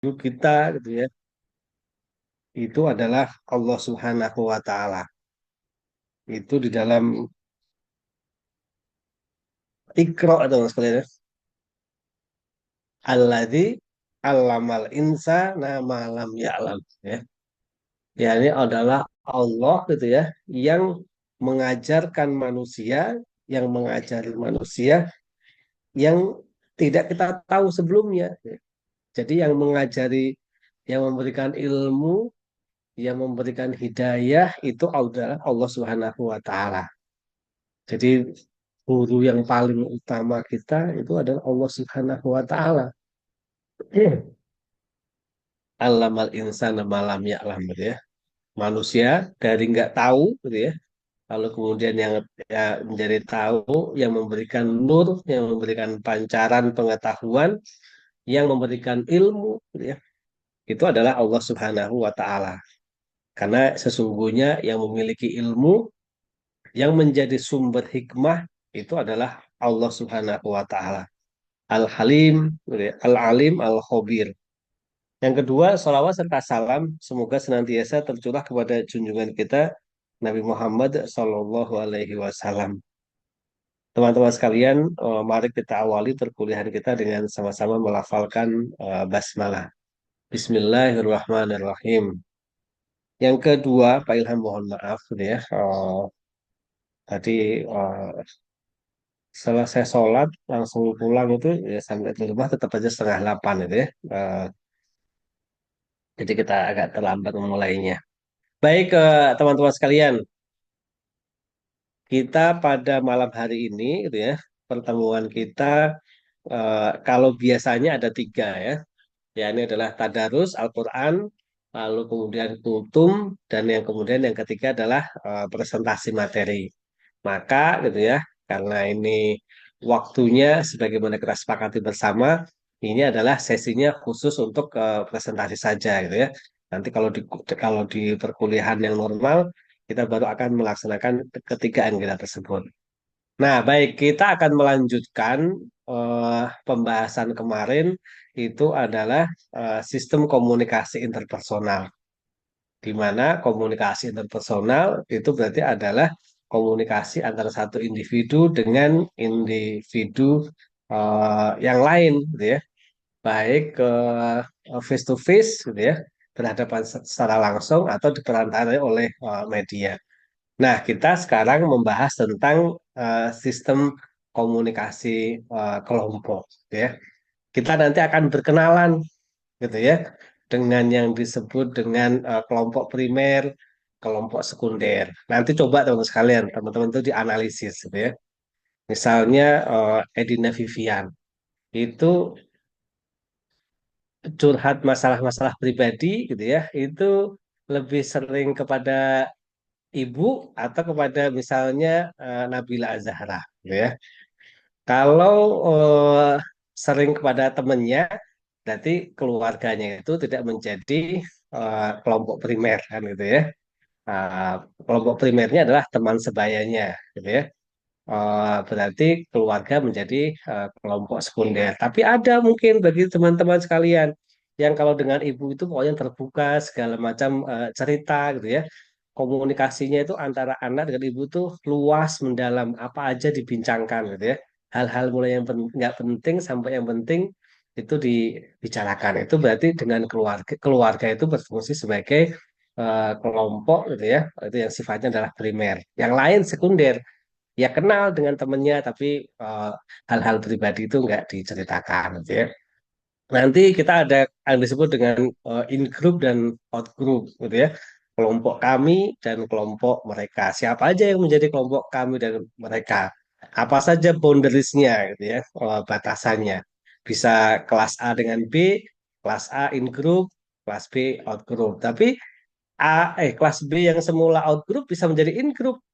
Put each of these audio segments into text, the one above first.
guru kita gitu ya, itu adalah Allah Subhanahu wa taala. Itu di dalam Iqra atau sekalian ya. Alladzi allamal insana ma lam ya'lam ya. Ya ini adalah Allah gitu ya yang mengajarkan manusia, yang mengajari manusia yang tidak kita tahu sebelumnya. Jadi yang mengajari, yang memberikan ilmu, yang memberikan hidayah itu adalah Allah Subhanahu wa taala. Jadi guru yang paling utama kita itu adalah Allah Subhanahu wa taala. Allamal insana malam ya'lam gitu ya. Manusia dari nggak tahu gitu ya. Lalu kemudian yang ya, menjadi tahu, yang memberikan nur, yang memberikan pancaran pengetahuan, yang memberikan ilmu gitu ya. Itu adalah Allah Subhanahu wa taala. Karena sesungguhnya yang memiliki ilmu, yang menjadi sumber hikmah itu adalah Allah Subhanahu wa taala. Al-Halim, gitu ya, Al-Alim, Al-Khabir. Yang kedua, salawat serta salam semoga senantiasa tercurah kepada junjungan kita Nabi Muhammad Sallallahu Alaihi Wasallam. Teman-teman sekalian, mari kita awali perkuliahan kita dengan sama-sama melafalkan basmalah. Bismillahirrahmanirrahim. Yang kedua, Pak Ilham mohon maaf gitu ya. Tadi setelah saya sholat langsung pulang itu ya sampai di rumah tetap aja setengah 8 itu ya. Jadi kita agak terlambat memulainya. Baik, teman-teman sekalian, kita pada malam hari ini gitu ya, pertemuan kita kalau biasanya ada tiga ya. Ya ini adalah tadarus Al-Quran, lalu kemudian kultum, dan yang kemudian yang ketiga adalah presentasi materi. Maka gitu ya, karena ini waktunya sebagaimana kita sepakati bersama, ini adalah sesinya khusus untuk presentasi saja gitu ya. Nanti kalau di perkuliahan yang normal, kita baru akan melaksanakan ketiga agenda tersebut. Nah, baik, kita akan melanjutkan pembahasan kemarin itu adalah sistem komunikasi interpersonal, di mana komunikasi interpersonal itu berarti adalah komunikasi antara satu individu dengan individu yang lain, gitu ya, baik face to face, gitu ya, berhadapan secara langsung atau diperantarai oleh media. Nah, kita sekarang membahas tentang sistem komunikasi kelompok, gitu ya. Kita nanti akan berkenalan, gitu ya, dengan yang disebut dengan kelompok primer, kelompok sekunder. Nanti coba teman-teman sekalian, teman-teman itu dianalisis, gitu ya. Misalnya Edina Vivian itu curhat masalah-masalah pribadi, gitu ya, itu lebih sering kepada ibu atau kepada misalnya Nabila Azahra, gitu ya. Kalau eh, sering kepada temannya, berarti keluarganya itu tidak menjadi kelompok primer kan gitu ya. Uh, Kelompok primernya adalah teman sebayanya, gitu ya. Berarti keluarga menjadi kelompok sekunder. Tapi ada mungkin bagi teman-teman sekalian yang kalau dengan ibu itu pokoknya terbuka segala macam cerita gitu ya. Komunikasinya itu antara anak dengan ibu tuh luas mendalam, apa aja dibincangkan gitu ya. Hal-hal mulai yang nggak penting sampai yang penting itu dibicarakan. Itu berarti dengan keluarga keluarga itu berfungsi sebagai kelompok gitu ya. Itu yang sifatnya adalah primer. Yang lain sekunder, ya kenal dengan temennya tapi hal-hal pribadi itu nggak diceritakan gitu ya. Nanti kita ada yang disebut dengan in group dan out group gitu ya. Kelompok kami dan kelompok mereka. Siapa aja yang menjadi kelompok kami dan mereka? Apa saja boundariesnya gitu ya, batasannya. Bisa kelas A dengan B, kelas A in group, kelas B out group. Tapi kelas B yang semula out group bisa menjadi in group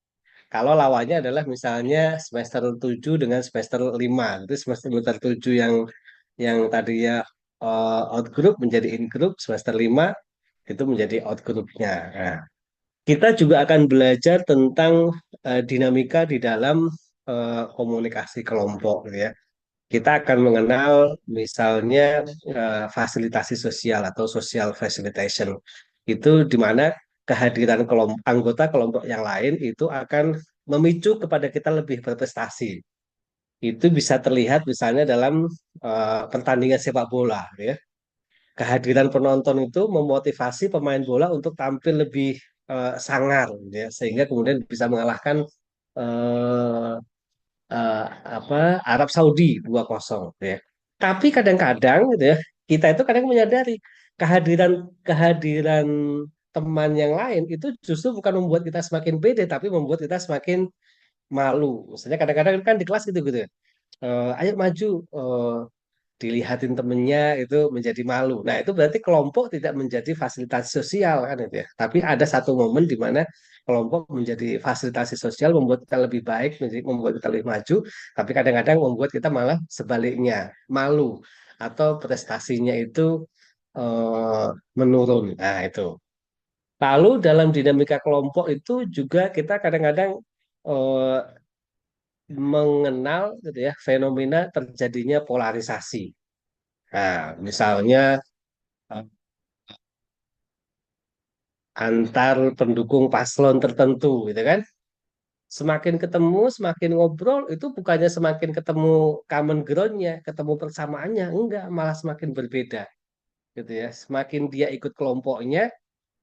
kalau lawannya adalah misalnya semester 7 dengan semester 5, itu semester 7 yang tadinya out group menjadi in group, semester 5 itu menjadi out groupnya. Nah, kita juga akan belajar tentang dinamika di dalam komunikasi kelompok gitu ya. kita akan mengenal misalnya fasilitasi sosial atau social facilitation. Itu di mana kehadiran anggota kelompok yang lain itu akan memicu kepada kita lebih berprestasi. Itu bisa terlihat misalnya dalam pertandingan sepak bola, ya. Kehadiran penonton itu memotivasi pemain bola untuk tampil lebih sangar, ya, sehingga kemudian bisa mengalahkan eh, eh, apa Arab Saudi 2-0, ya. Tapi kadang-kadang gitu ya, kita itu kadang menyadari kehadiran kehadiran teman yang lain itu justru bukan membuat kita semakin pede, tapi membuat kita semakin malu. Misalnya kadang-kadang kan di kelas gitu-gitu ya. Ayo maju, dilihatin temennya itu menjadi malu. Nah, itu berarti kelompok tidak menjadi fasilitasi sosial kan itu ya. Tapi ada satu momen di mana kelompok menjadi fasilitasi sosial membuat kita lebih baik, membuat kita lebih maju, tapi kadang-kadang membuat kita malah sebaliknya, malu atau prestasinya itu eh, menurun. Nah, itu. Lalu dalam dinamika kelompok itu juga kita kadang-kadang eh, mengenal gitu ya fenomena terjadinya polarisasi. Nah, misalnya eh, antar pendukung paslon tertentu, gitu kan? Semakin ketemu, semakin ngobrol, itu bukannya semakin ketemu common ground-nya, ketemu persamaannya, enggak, malah semakin berbeda, gitu ya. Semakin dia ikut kelompoknya,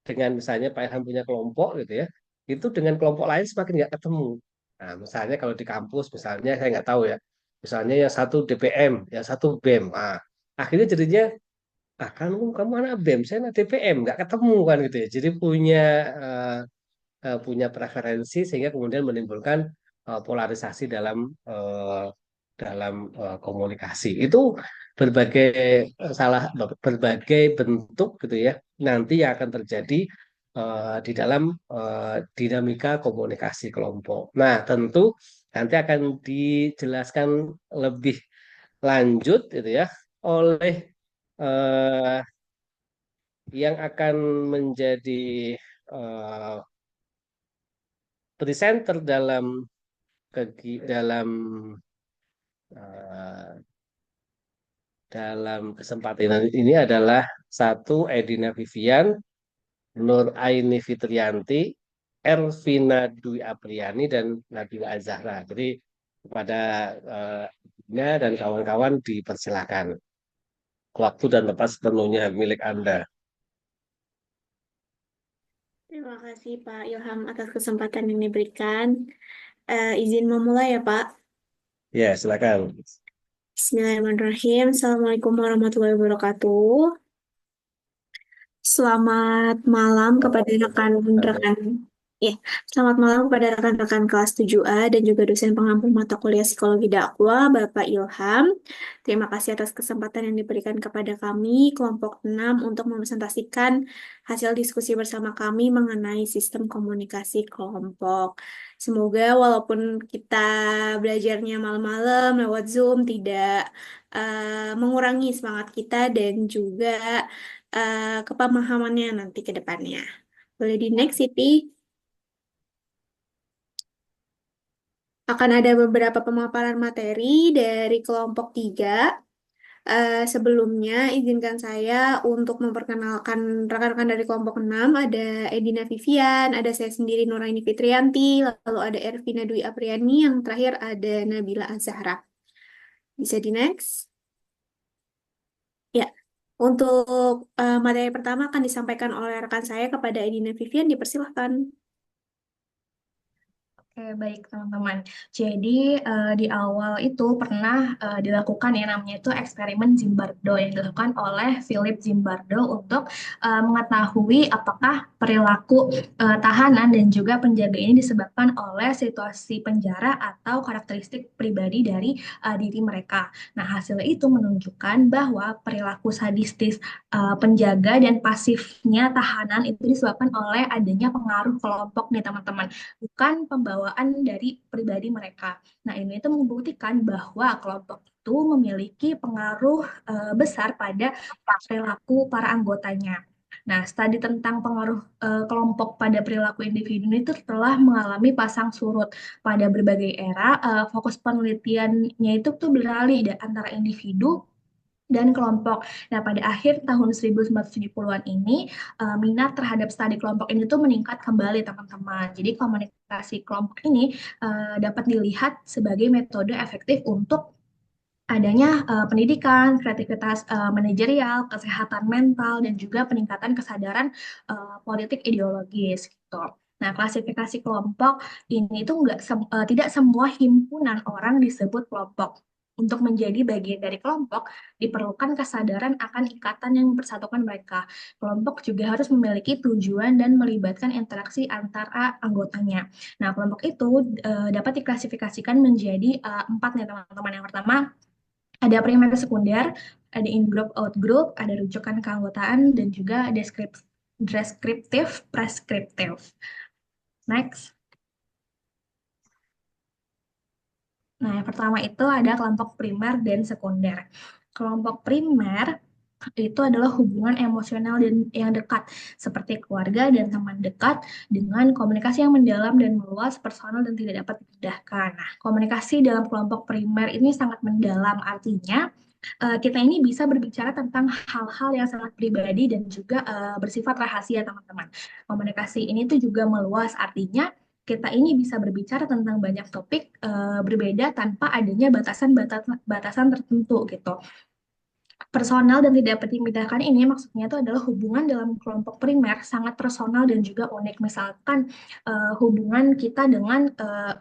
dengan misalnya Pak Ilham punya kelompok, gitu ya, itu dengan kelompok lain semakin nggak ketemu. Nah, misalnya kalau di kampus, misalnya saya nggak tahu ya, misalnya yang satu DPM, yang satu BEM, akhirnya jadinya kamu anak BEM, saya anak DPM, nggak ketemu kan gitu ya. Jadi eh, punya preferensi sehingga kemudian menimbulkan polarisasi dalam komunikasi. Itu berbagai berbagai bentuk gitu ya. Nanti yang akan terjadi di dalam dinamika komunikasi kelompok. Nah, tentu nanti akan dijelaskan lebih lanjut gitu ya oleh eh, yang akan menjadi eh, presenter dalam eh, dalam kesempatan ini adalah satu Edina Vivian, Nur Aini Fitrianti, Ervina Dwi Apriani dan Nabila Azahra. Jadi kepada Edina dan kawan-kawan dipersilakan. Waktu dan tempat sepenuhnya milik Anda. Terima kasih Pak Ilham atas kesempatan yang diberikan. Izin memulai ya Pak. Ya, silakan. Bismillahirrahmanirrahim. Assalamualaikum warahmatullahi wabarakatuh. Selamat malam kepada rekan-rekan. Ya, selamat malam kepada rekan-rekan kelas 7A dan juga dosen pengampu mata kuliah Psikologi Dakwah, Bapak Ilham. Terima kasih atas kesempatan yang diberikan kepada kami, kelompok 6, untuk mempresentasikan hasil diskusi bersama kami mengenai sistem komunikasi kelompok. Semoga walaupun kita belajarnya malam-malam lewat Zoom, tidak mengurangi semangat kita dan juga kepemahamannya nanti ke depannya. Boleh di next, Siti. Akan ada beberapa pemaparan materi dari kelompok 3. Sebelumnya, izinkan saya untuk memperkenalkan rekan-rekan dari kelompok 6. Ada Edina Vivian, ada saya sendiri Nuraini Fitrianti, lalu ada Ervina Dwi Apriani, yang terakhir ada Nabila Azahra. Bisa di next? Ya, untuk materi pertama akan disampaikan oleh rekan saya kepada Edina Vivian, dipersilahkan. Oke, baik teman-teman. Jadi di awal itu pernah dilakukan yang namanya itu eksperimen Zimbardo yang dilakukan oleh Philip Zimbardo untuk mengetahui apakah perilaku tahanan dan juga penjaga ini disebabkan oleh situasi penjara atau karakteristik pribadi dari diri mereka. Nah, hasil itu menunjukkan bahwa perilaku sadistis penjaga dan pasifnya tahanan itu disebabkan oleh adanya pengaruh kelompok nih teman-teman, bukan pembawaan dari pribadi mereka. Nah, ini itu membuktikan bahwa kelompok itu memiliki pengaruh besar pada perilaku para anggotanya. Nah, studi tentang pengaruh kelompok pada perilaku individu itu telah mengalami pasang surut pada berbagai era. Fokus penelitiannya itu tuh beralih antara individu dan kelompok. Nah, pada akhir tahun 1970-an ini, minat terhadap studi kelompok ini tuh meningkat kembali, teman-teman. Jadi, komunikasi kelompok ini dapat dilihat sebagai metode efektif untuk adanya pendidikan, kreativitas manajerial, kesehatan mental, dan juga peningkatan kesadaran politik ideologis gitu. Nah, klasifikasi kelompok ini tuh tidak semua himpunan orang disebut kelompok. Untuk menjadi bagian dari kelompok, diperlukan kesadaran akan ikatan yang mempersatukan mereka. Kelompok juga harus memiliki tujuan dan melibatkan interaksi antara anggotanya. Nah, kelompok itu dapat diklasifikasikan menjadi empat nih, teman-teman. Yang pertama, ada primer sekunder, ada in-group, out-group, ada rujukan keanggotaan, dan juga deskriptif, preskriptif. Next. Nah, yang pertama itu ada kelompok primer dan sekunder. Kelompok primer itu adalah hubungan emosional dan yang dekat, seperti keluarga dan teman dekat, dengan komunikasi yang mendalam dan meluas, personal dan tidak dapat dipindahkan. Nah, komunikasi dalam kelompok primer ini sangat mendalam, artinya kita ini bisa berbicara tentang hal-hal yang sangat pribadi dan juga bersifat rahasia, teman-teman. Komunikasi ini tuh juga meluas, artinya kita ini bisa berbicara tentang banyak topik berbeda tanpa adanya batasan tertentu gitu. Personal dan tidak dapat dipindahkan ini maksudnya itu adalah hubungan dalam kelompok primer sangat personal dan juga unik. Misalkan hubungan kita dengan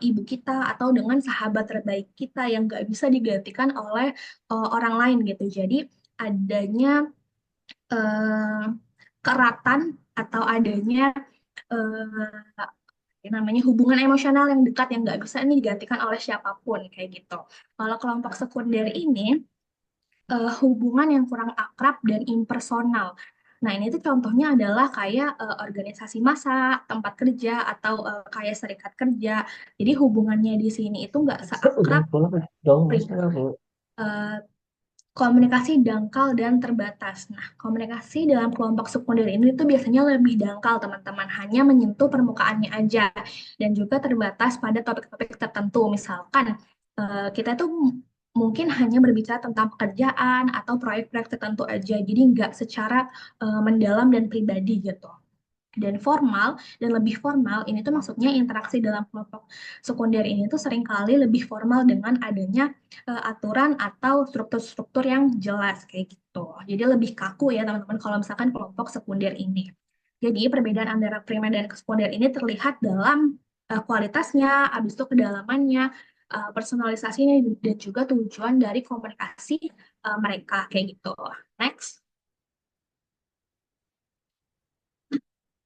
ibu kita atau dengan sahabat terbaik kita yang gak bisa digantikan oleh orang lain gitu. Jadi adanya uh, keratan atau adanya namanya hubungan emosional yang dekat yang nggak bisa ini digantikan oleh siapapun kayak gitu. Kalau kelompok sekunder ini hubungan yang kurang akrab dan impersonal. Nah, ini tuh contohnya adalah kayak organisasi massa, tempat kerja, atau kayak serikat kerja. Jadi hubungannya di sini itu nggak Udah seakrab pulang ya? Dong, Mas. primer. Eh, Komunikasi dangkal dan terbatas. Nah, komunikasi dalam kelompok sekunder ini tuh biasanya lebih dangkal, teman-teman. Hanya menyentuh permukaannya aja. Dan juga terbatas pada topik-topik tertentu. Misalkan, kita tuh mungkin hanya berbicara tentang pekerjaan atau proyek-proyek tertentu aja. Jadi nggak secara mendalam dan pribadi gitu. Dan formal dan lebih formal ini tuh maksudnya interaksi dalam kelompok sekunder ini tuh seringkali lebih formal dengan adanya aturan atau struktur-struktur yang jelas kayak gitu. Jadi lebih kaku ya teman-teman kalau misalkan kelompok sekunder ini. Jadi perbedaan antara primer dan sekunder ini terlihat dalam kualitasnya, habis itu kedalamannya, personalisasinya dan juga tujuan dari komunikasi mereka kayak gitu. Next.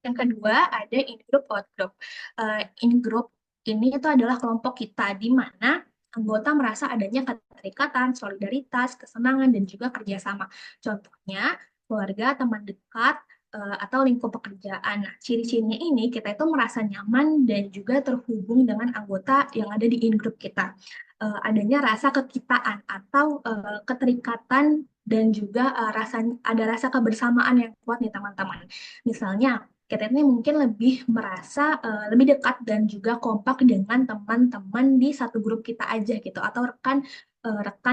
Yang kedua ada in-group, out-group. In-group ini itu adalah kelompok kita di mana anggota merasa adanya keterikatan, solidaritas, kesenangan, dan juga kerjasama. Contohnya, keluarga, teman dekat, atau lingkup pekerjaan. Nah, ciri-cirinya ini kita itu merasa nyaman dan juga terhubung dengan anggota yang ada di in-group kita. Adanya rasa kekitaan atau keterikatan dan juga ada rasa kebersamaan yang kuat nih teman-teman. Misalnya, kita ini mungkin lebih merasa lebih dekat dan juga kompak dengan teman-teman di satu grup kita aja gitu atau rekan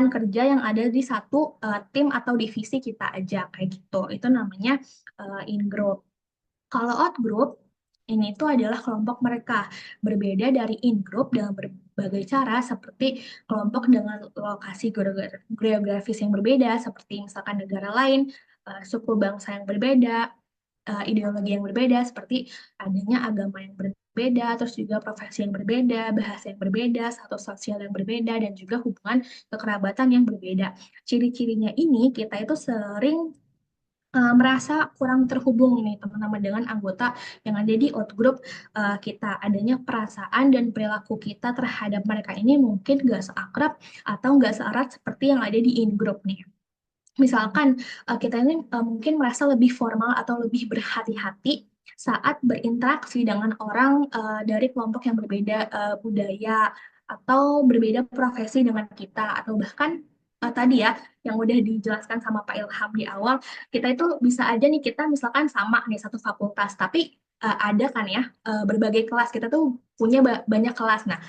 kerja yang ada di satu tim atau divisi kita aja kayak gitu. Itu namanya in group. Kalau out group ini itu adalah kelompok mereka berbeda dari in group dalam berbagai cara seperti kelompok dengan lokasi geografis yang berbeda seperti misalkan negara lain, suku bangsa yang berbeda, ideologi yang berbeda seperti adanya agama yang berbeda, terus juga profesi yang berbeda, bahasa yang berbeda, status sosial yang berbeda, dan juga hubungan kekerabatan yang berbeda. Ciri-cirinya ini kita itu sering merasa kurang terhubung nih teman-teman dengan anggota yang ada di outgroup kita. Adanya perasaan dan perilaku kita terhadap mereka ini mungkin gak seakrab atau gak seerat seperti yang ada di in-group nih. Misalkan kita ini mungkin merasa lebih formal atau lebih berhati-hati saat berinteraksi dengan orang dari kelompok yang berbeda budaya atau berbeda profesi dengan kita atau bahkan tadi ya yang udah dijelaskan sama Pak Ilham di awal, kita itu bisa aja nih kita misalkan sama nih satu fakultas, tapi ada kan ya berbagai kelas kita tuh punya banyak kelas. Nah,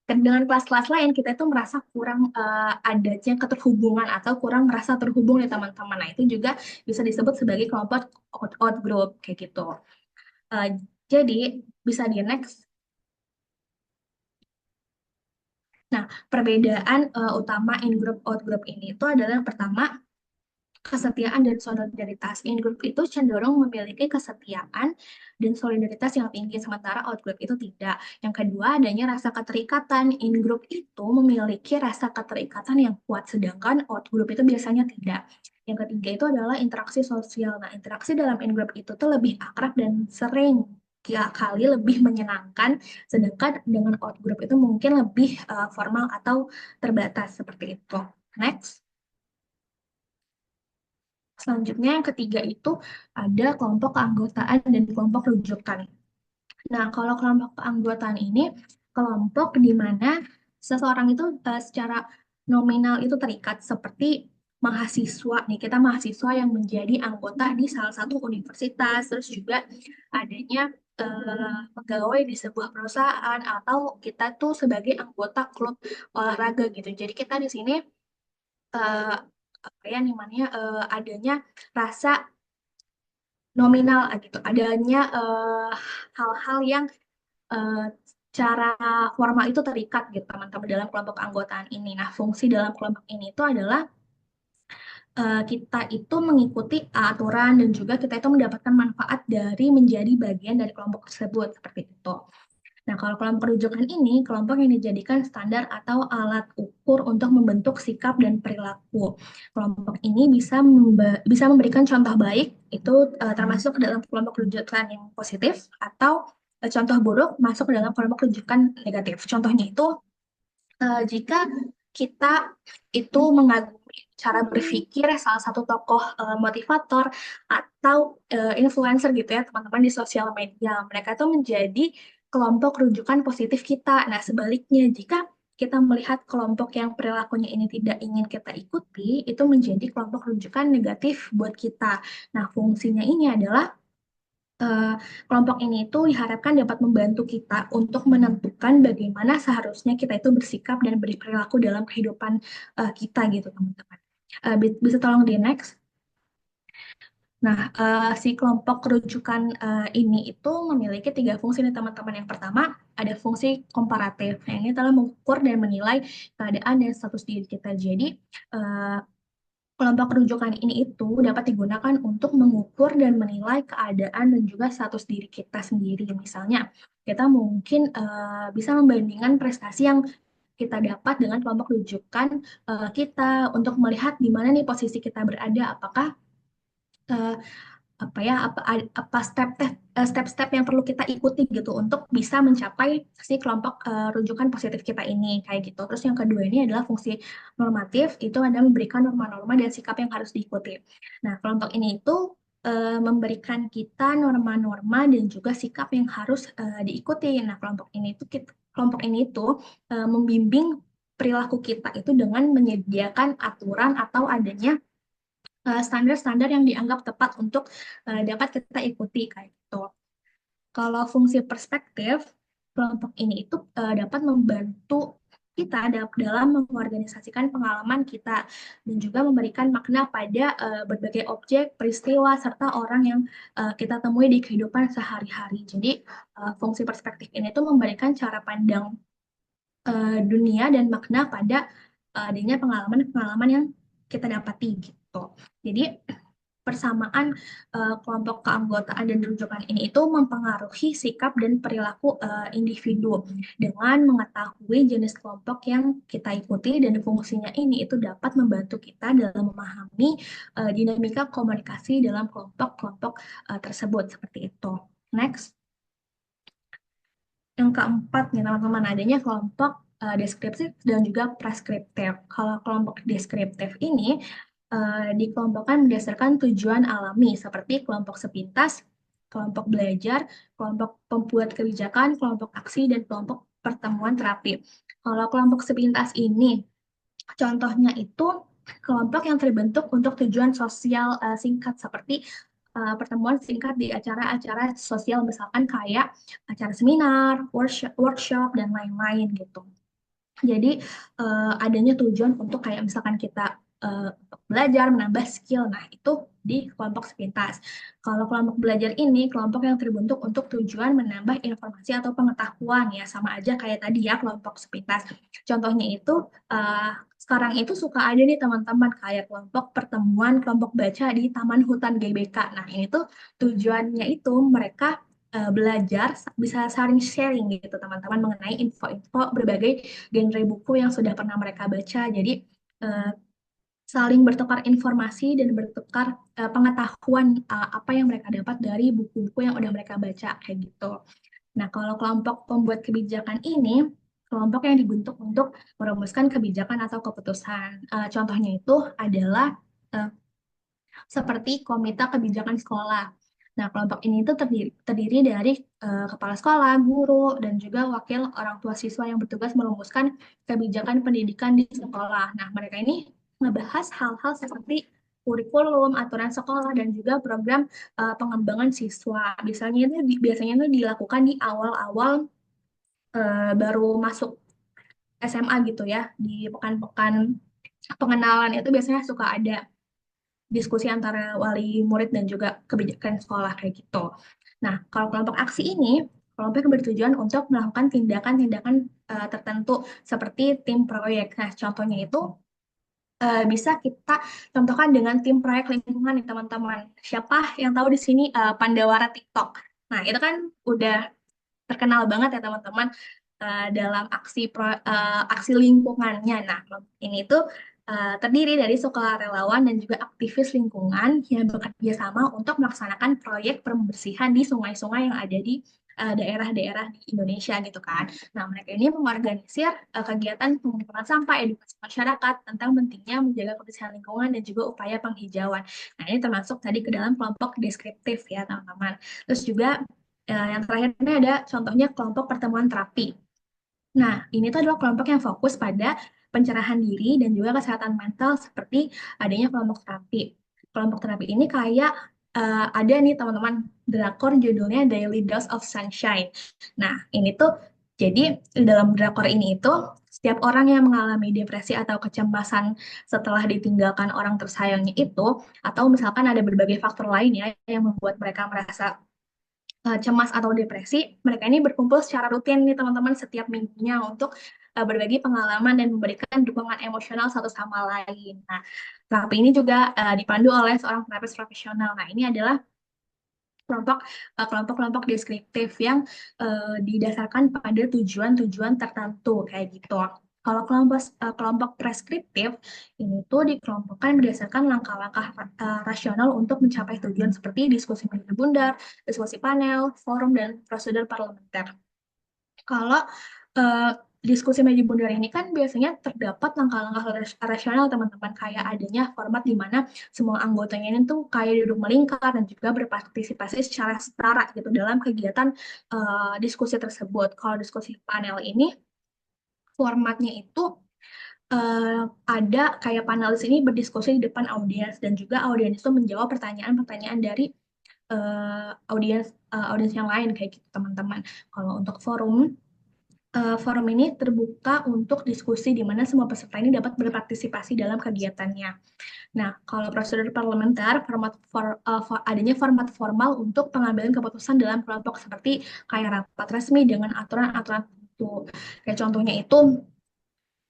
dengan kelas-kelas lain kita itu merasa kurang adanya keterhubungan atau kurang merasa terhubung nih teman-teman. Nah, itu juga bisa disebut sebagai kelompok out group kayak gitu. Eh, jadi bisa di next. Nah, perbedaan utama in group out group ini itu adalah yang pertama kesetiaan dan solidaritas. In group itu cenderung memiliki kesetiaan dan solidaritas yang tinggi, sementara out group itu tidak. Yang kedua, adanya rasa keterikatan. In group itu memiliki rasa keterikatan yang kuat, sedangkan out group itu biasanya tidak. Yang ketiga itu adalah interaksi sosial. Nah, interaksi dalam in group itu tuh lebih akrab dan sering kali lebih menyenangkan, sedangkan dengan out group itu mungkin lebih formal atau terbatas seperti itu. Next. Selanjutnya yang ketiga itu ada kelompok keanggotaan dan kelompok rujukan. Nah, kalau kelompok keanggotaan ini kelompok di mana seseorang itu secara nominal itu terikat seperti mahasiswa nih, kita mahasiswa yang menjadi anggota di salah satu universitas, terus juga adanya pegawai di sebuah perusahaan atau kita tuh sebagai anggota klub olahraga gitu. Jadi kita di sini eh, apa ya namanya adanya rasa nominal gitu, adanya hal-hal yang eh, cara formal itu terikat gitu teman-teman dalam kelompok keanggotaan ini. Nah, fungsi dalam kelompok ini itu adalah kita itu mengikuti aturan dan juga kita itu mendapatkan manfaat dari menjadi bagian dari kelompok tersebut seperti itu. Nah, kalau kelompok rujukan ini, kelompok yang dijadikan standar atau alat ukur untuk membentuk sikap dan perilaku. Kelompok ini bisa memberikan contoh baik, itu termasuk dalam kelompok rujukan yang positif, atau contoh buruk masuk ke dalam kelompok rujukan negatif. Contohnya itu, jika kita itu mengagumi cara berpikir salah satu tokoh motivator atau influencer gitu ya teman-teman di sosial media, mereka tuh menjadi kelompok rujukan positif kita. Nah, sebaliknya jika kita melihat kelompok yang perilakunya ini tidak ingin kita ikuti, itu menjadi kelompok rujukan negatif buat kita. Nah, fungsinya ini adalah eh, kelompok ini itu diharapkan dapat membantu kita untuk menentukan bagaimana seharusnya kita itu bersikap dan berperilaku dalam kehidupan kita gitu teman-teman. Bisa tolong di next. Nah, si kelompok rujukan ini itu memiliki tiga fungsi nih teman-teman. Yang pertama ada fungsi komparatif. Yang ini adalah mengukur dan menilai keadaan dan status diri kita. Jadi eh, kelompok rujukan ini itu dapat digunakan untuk mengukur dan menilai keadaan dan juga status diri kita sendiri. Misalnya, kita mungkin bisa membandingkan prestasi yang kita dapat dengan kelompok rujukan kita untuk melihat di mana nih posisi kita berada, apakah eh, apa ya apa step-step yang perlu kita ikuti gitu untuk bisa mencapai si kelompok rujukan positif kita ini kayak gitu. Terus yang kedua ini adalah fungsi normatif, itu ada memberikan norma-norma dan sikap yang harus diikuti. Nah, kelompok ini itu memberikan kita norma-norma dan juga sikap yang harus diikuti. Nah, kelompok ini itu membimbing perilaku kita itu dengan menyediakan aturan atau adanya standar-standar yang dianggap tepat untuk dapat kita ikuti kayak gitu. Kalau fungsi perspektif, kelompok ini itu dapat membantu kita dalam mengorganisasikan pengalaman kita dan juga memberikan makna pada berbagai objek, peristiwa, serta orang yang kita temui di kehidupan sehari-hari. Jadi, fungsi perspektif ini tuh memberikan cara pandang dunia dan makna pada adanya pengalaman-pengalaman yang kita dapati gitu. Jadi persamaan kelompok keanggotaan dan rujukan ini itu mempengaruhi sikap dan perilaku individu dengan mengetahui jenis kelompok yang kita ikuti dan fungsinya ini itu dapat membantu kita dalam memahami dinamika komunikasi dalam kelompok-kelompok tersebut seperti itu. Next. Yang keempat nih teman-teman, adanya kelompok deskriptif dan juga preskriptif. Kalau kelompok deskriptif ini dikelompokkan berdasarkan tujuan alami seperti kelompok sepintas, kelompok belajar, kelompok pembuat kebijakan, kelompok aksi, dan kelompok pertemuan terapi. Kalau kelompok sepintas ini contohnya itu kelompok yang terbentuk untuk tujuan sosial singkat seperti pertemuan singkat di acara-acara sosial misalkan kayak acara seminar, workshop dan lain-lain gitu. Jadi adanya tujuan untuk kayak misalkan kita belajar menambah skill. Nah, itu di kelompok sepintas. Kalau kelompok belajar ini kelompok yang terbentuk untuk tujuan menambah informasi atau pengetahuan ya, sama aja kayak tadi ya kelompok sepintas. Contohnya itu sekarang itu suka ada nih teman-teman kayak kelompok pertemuan kelompok baca di Taman Hutan GBK. Nah, ini tuh tujuannya itu mereka belajar bisa saling sharing gitu teman-teman mengenai info-info berbagai genre buku yang sudah pernah mereka baca. Jadi eh, saling bertukar informasi dan bertukar pengetahuan apa yang mereka dapat dari buku-buku yang udah mereka baca kayak gitu. Nah, kalau kelompok pembuat kebijakan ini kelompok yang dibentuk untuk merumuskan kebijakan atau keputusan. Contohnya itu adalah eh, seperti Komite Kebijakan Sekolah. Nah, kelompok ini itu terdiri dari kepala sekolah, guru, dan juga wakil orang tua siswa yang bertugas merumuskan kebijakan pendidikan di sekolah. Nah, mereka ini ngebahas hal-hal seperti kurikulum, aturan sekolah, dan juga program pengembangan siswa. Biasanya itu dilakukan di awal-awal baru masuk SMA gitu ya. Di pekan-pekan pengenalan itu biasanya suka ada diskusi antara wali murid dan juga kebijakan sekolah kayak gitu. Nah, kalau kelompok aksi ini, kelompok yang bertujuan untuk melakukan tindakan-tindakan tertentu seperti tim proyek. Nah, contohnya itu bisa kita contohkan dengan tim proyek lingkungan nih teman-teman. Siapa yang tahu di sini Pandawara TikTok? Nah, itu kan udah terkenal banget ya teman-teman dalam aksi lingkungannya. Nah, ini tuh terdiri dari sukarelawan dan juga aktivis lingkungan yang bekerja sama untuk melaksanakan proyek pembersihan di sungai-sungai yang ada di daerah-daerah di Indonesia gitu kan. Nah, mereka ini mengorganisir kegiatan pengumpulan sampah, edukasi masyarakat tentang pentingnya menjaga kebersihan lingkungan dan juga upaya penghijauan. Nah, ini termasuk tadi ke dalam kelompok deskriptif ya, teman-teman. Terus juga yang terakhir ini ada contohnya kelompok pertemuan terapi. Nah, ini tuh adalah kelompok yang fokus pada pencerahan diri dan juga kesehatan mental seperti adanya kelompok terapi. Kelompok terapi ini kayak ada nih teman-teman drakor judulnya Daily Dose of Sunshine. Nah, ini tuh jadi di dalam drakor ini itu setiap orang yang mengalami depresi atau kecemasan setelah ditinggalkan orang tersayangnya itu, atau misalkan ada berbagai faktor lain ya yang membuat mereka merasa cemas atau depresi, mereka ini berkumpul secara rutin nih teman-teman setiap minggunya untuk berbagi pengalaman dan memberikan dukungan emosional satu sama lain. Nah, terapi ini juga dipandu oleh seorang terapis profesional. Nah, ini adalah kelompok-kelompok deskriptif yang didasarkan pada tujuan-tujuan tertentu kayak gitu. Kalau kelompok preskriptif ini tuh dikelompokkan berdasarkan langkah-langkah rasional untuk mencapai tujuan seperti diskusi meja bundar, diskusi panel, forum, dan prosedur parlementer. Kalau uh, diskusi meja bundar ini kan biasanya terdapat langkah-langkah rasional teman-teman, kayak adanya format di mana semua anggotanya ini tuh kayak duduk melingkar dan juga berpartisipasi secara setara gitu dalam kegiatan diskusi tersebut. Kalau diskusi panel ini formatnya itu uh, ada kayak panelis ini berdiskusi di depan audiens dan juga audiens itu menjawab pertanyaan-pertanyaan dari audiens yang lain kayak gitu teman-teman. Kalau untuk forum ini terbuka untuk diskusi di mana semua peserta ini dapat berpartisipasi dalam kegiatannya. Nah, kalau prosedur parlementer, adanya format formal untuk pengambilan keputusan dalam kelompok seperti kayak rapat resmi dengan aturan-aturan tertentu. Kayak contohnya itu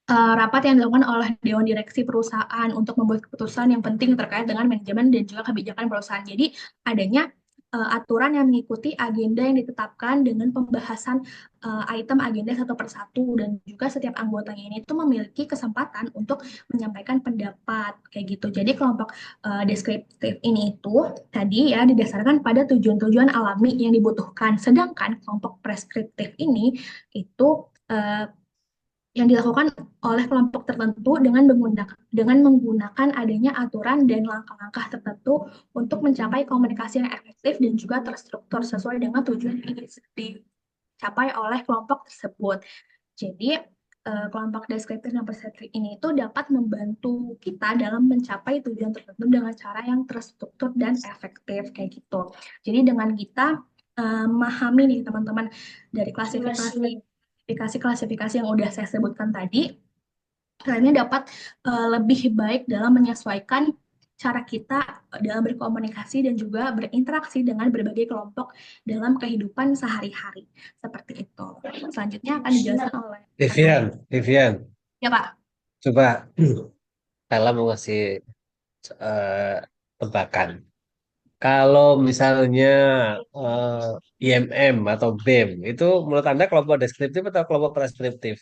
rapat yang dilakukan oleh Dewan Direksi Perusahaan untuk membuat keputusan yang penting terkait dengan manajemen dan juga kebijakan perusahaan. Jadi adanya aturan yang mengikuti agenda yang ditetapkan dengan pembahasan item agenda satu persatu dan juga setiap anggotanya ini itu memiliki kesempatan untuk menyampaikan pendapat kayak gitu. Jadi kelompok deskriptif ini itu tadi ya didasarkan pada tujuan-tujuan alami yang dibutuhkan. Sedangkan kelompok preskriptif ini itu yang dilakukan oleh kelompok tertentu dengan menggunakan adanya aturan dan langkah-langkah tertentu untuk mencapai komunikasi yang efektif dan juga terstruktur sesuai dengan tujuan yang ingin dicapai oleh kelompok tersebut. Jadi kelompok deskriptif dan preskriptif ini itu dapat membantu kita dalam mencapai tujuan tertentu dengan cara yang terstruktur dan efektif kayak gitu. Jadi dengan kita memahami nih teman-teman dari klasifikasi yang udah saya sebutkan tadi, kalian dapat lebih baik dalam menyesuaikan cara kita dalam berkomunikasi dan juga berinteraksi dengan berbagai kelompok dalam kehidupan sehari-hari. Seperti itu. Selanjutnya akan dijelaskan oleh Vivian, ya Kak. coba Kala mau ngasih eh, tebakan. Kalau misalnya IMM atau BEM, itu menurut Anda kelompok deskriptif atau kelompok preskriptif?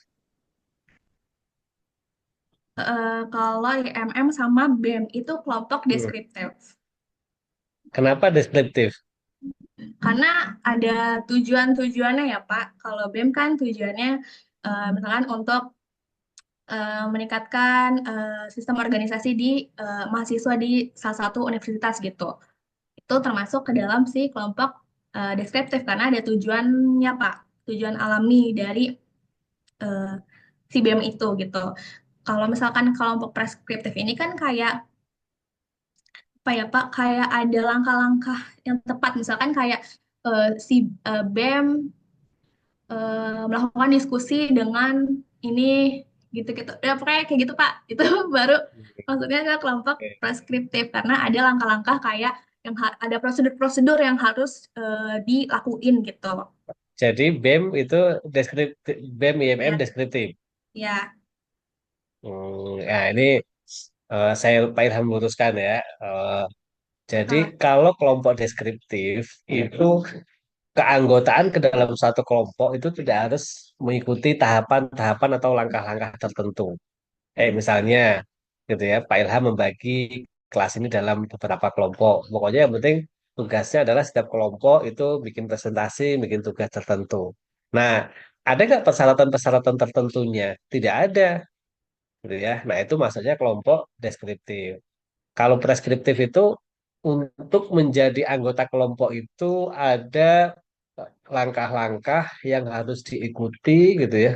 Kalau IMM sama BEM itu kelompok Hmm. deskriptif. Kenapa deskriptif? Karena ada tujuan-tujuannya ya Pak. Kalau BEM kan tujuannya misalkan untuk meningkatkan sistem organisasi di mahasiswa di salah satu universitas gitu. Itu termasuk ke dalam si kelompok deskriptif karena ada tujuannya Pak, tujuan alami dari eh, si BEM itu gitu. Kalau misalkan kelompok preskriptif ini kan kayak apa ya Pak, kayak ada langkah-langkah yang tepat, misalkan kayak si BEM melakukan diskusi dengan ini gitu-gitu. Ya pokoknya kayak gitu Pak. Itu baru maksudnya ke kelompok Oke. preskriptif karena ada langkah-langkah kayak yang ada prosedur-prosedur yang harus dilakuin gitu. Jadi BEM itu deskriptif, BEM IMM Ya, deskriptif. ya. Ya ini saya Pak Ilham luruskan ya. Jadi Nah, kalau kelompok deskriptif itu keanggotaan ke dalam satu kelompok itu tidak harus mengikuti tahapan-tahapan atau langkah-langkah tertentu. Misalnya gitu ya, Pak Ilham membagi kelas ini dalam beberapa kelompok. Pokoknya yang penting tugasnya adalah setiap kelompok itu bikin presentasi, bikin tugas tertentu. Nah, ada nggak persyaratan-persyaratan tertentunya? Tidak ada, gitu ya. Nah, itu maksudnya kelompok deskriptif. Kalau preskriptif itu untuk menjadi anggota kelompok itu ada langkah-langkah yang harus diikuti gitu ya,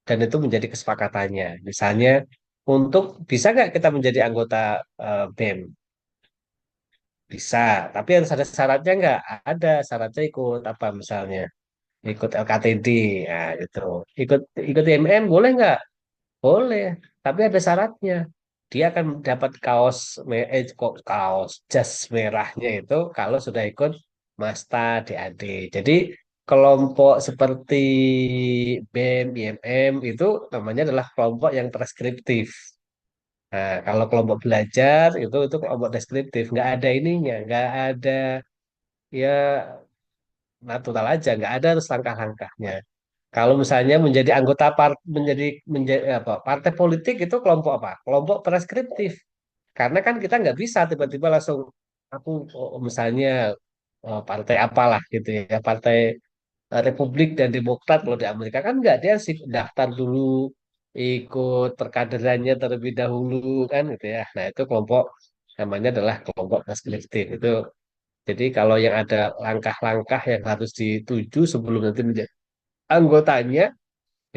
dan itu menjadi kesepakatannya. Misalnya untuk bisa nggak kita menjadi anggota BEM? Bisa, tapi harus ada syaratnya nggak? Ada syaratnya ikut apa misalnya? Ikut LKTD, ya itu. Ikut ikut IMM boleh nggak? Boleh, tapi ada syaratnya. Dia akan dapat kok kaos jas merahnya itu kalau sudah ikut Masta DAD. Jadi kelompok seperti BEM, IMM itu namanya adalah kelompok yang preskriptif. Nah, kalau kelompok belajar itu kelompok deskriptif, nggak ada ininya, nggak ada ya natural aja, nggak ada terus langkah-langkahnya. Kalau misalnya menjadi anggota menjadi apa partai politik itu kelompok apa? Kelompok preskriptif. Karena kan kita nggak bisa tiba-tiba langsung aku misalnya partai apalah gitu ya, partai Republik dan Demokrat kalau di Amerika kan nggak dia sih daftar dulu ikut perkaderannya terlebih dahulu kan gitu ya. Nah itu kelompok namanya adalah kelompok preskriptif itu. Jadi kalau yang ada langkah-langkah yang harus dituju sebelum nanti menjadi anggotanya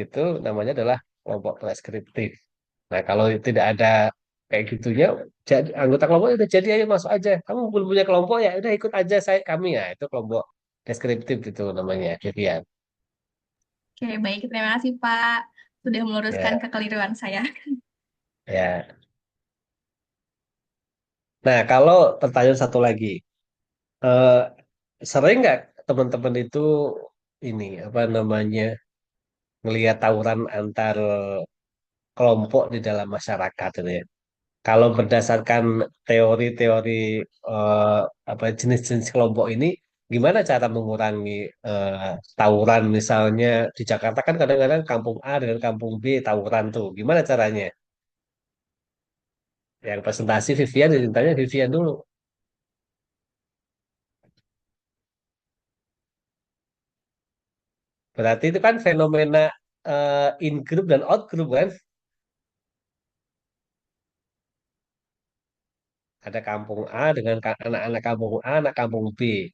itu namanya adalah kelompok preskriptif. Nah, kalau tidak ada kayak gitunya, jadi anggota kelompok udah jadi ayo masuk aja. Kamu belum punya kelompok ya, udah ikut aja kami ya. Itu kelompok deskriptif itu namanya, Vivian. oke, baik. Terima kasih Pak sudah meluruskan Ya, kekeliruan saya. ya. Nah, kalau pertanyaan satu lagi, eh, sering nggak teman-teman itu ini apa namanya melihat tawuran antar kelompok di dalam masyarakat gitu ya? Kalau berdasarkan teori-teori eh, apa jenis-jenis kelompok ini, gimana cara mengurangi tawuran misalnya di Jakarta kan kadang-kadang kampung A dengan kampung B tawuran tuh, gimana caranya? Yang presentasi Vivian, ditanya Vivian dulu. Berarti itu kan fenomena in group dan out group kan? Ada kampung A dengan anak-anak kampung A, anak kampung B.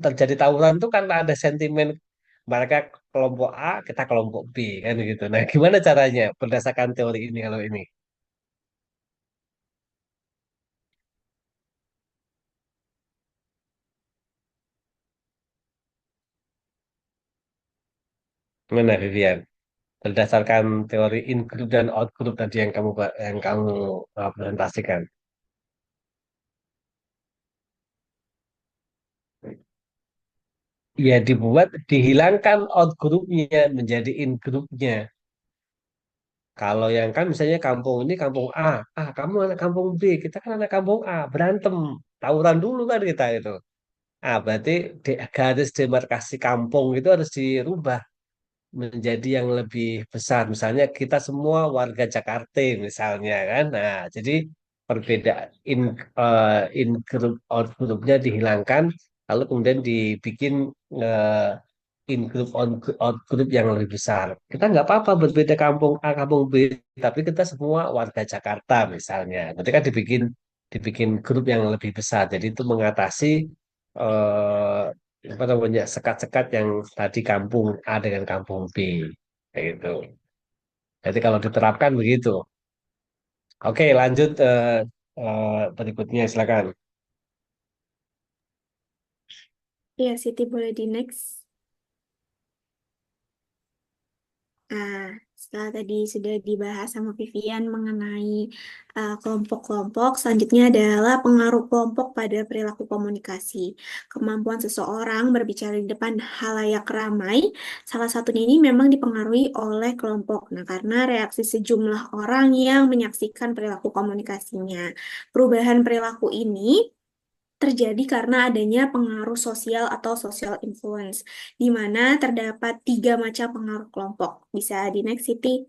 Terjadi tawuran itu karena ada sentimen mereka kelompok A, kita kelompok B kan gitu. Nah, gimana caranya berdasarkan teori ini kalau ini? Gimana Vivian? Berdasarkan teori in group dan out group tadi yang kamu presentasikan. Ya dibuat dihilangkan out groupnya menjadi in groupnya. Kalau yang kan misalnya kampung ini kampung A, kamu anak kampung B, kita kan anak kampung A, berantem, tawuran dulu kan kita itu. Berarti garis demarkasi kampung itu harus dirubah menjadi yang lebih besar. Misalnya kita semua warga Jakarta misalnya kan. Nah, jadi perbedaan in group out groupnya dihilangkan, lalu kemudian dibikin in group out group yang lebih besar. Kita nggak apa-apa berbeda kampung A kampung B, tapi kita semua warga Jakarta misalnya. Nanti kan dibikin dibikin grup yang lebih besar. Jadi itu mengatasi eh, apa namanya sekat-sekat yang tadi kampung A dengan kampung B kayak gitu. Jadi kalau diterapkan begitu. Oke, lanjut berikutnya silakan. Ya, Siti boleh di next. Nah, setelah tadi sudah dibahas sama Vivian mengenai kelompok-kelompok, selanjutnya adalah pengaruh kelompok pada perilaku komunikasi. Kemampuan seseorang berbicara di depan halayak ramai, salah satunya ini memang dipengaruhi oleh kelompok. Nah, karena reaksi sejumlah orang yang menyaksikan perilaku komunikasinya. Perubahan perilaku ini terjadi karena adanya pengaruh sosial atau social influence, di mana terdapat tiga macam pengaruh kelompok. Bisa di next City.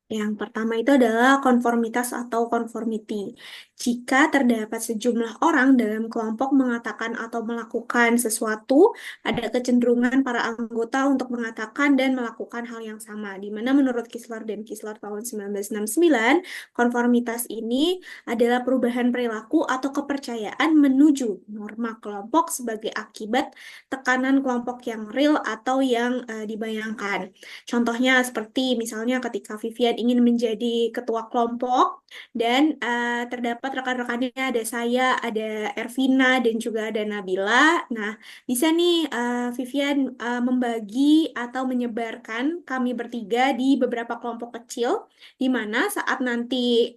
Yang pertama itu adalah konformitas atau conformity. Jika terdapat sejumlah orang dalam kelompok mengatakan atau melakukan sesuatu, ada kecenderungan para anggota untuk mengatakan dan melakukan hal yang sama. Di mana menurut Kisler dan Kisler tahun 1969, konformitas ini adalah perubahan perilaku atau kepercayaan menuju norma kelompok sebagai akibat tekanan kelompok yang real atau yang dibayangkan. Contohnya seperti misalnya ketika Vivian ingin menjadi ketua kelompok dan terdapat rekan-rekannya ada saya, ada Ervina dan juga ada Nabila. Nah, bisa nih Vivian membagi atau menyebarkan kami bertiga di beberapa kelompok kecil di mana saat nanti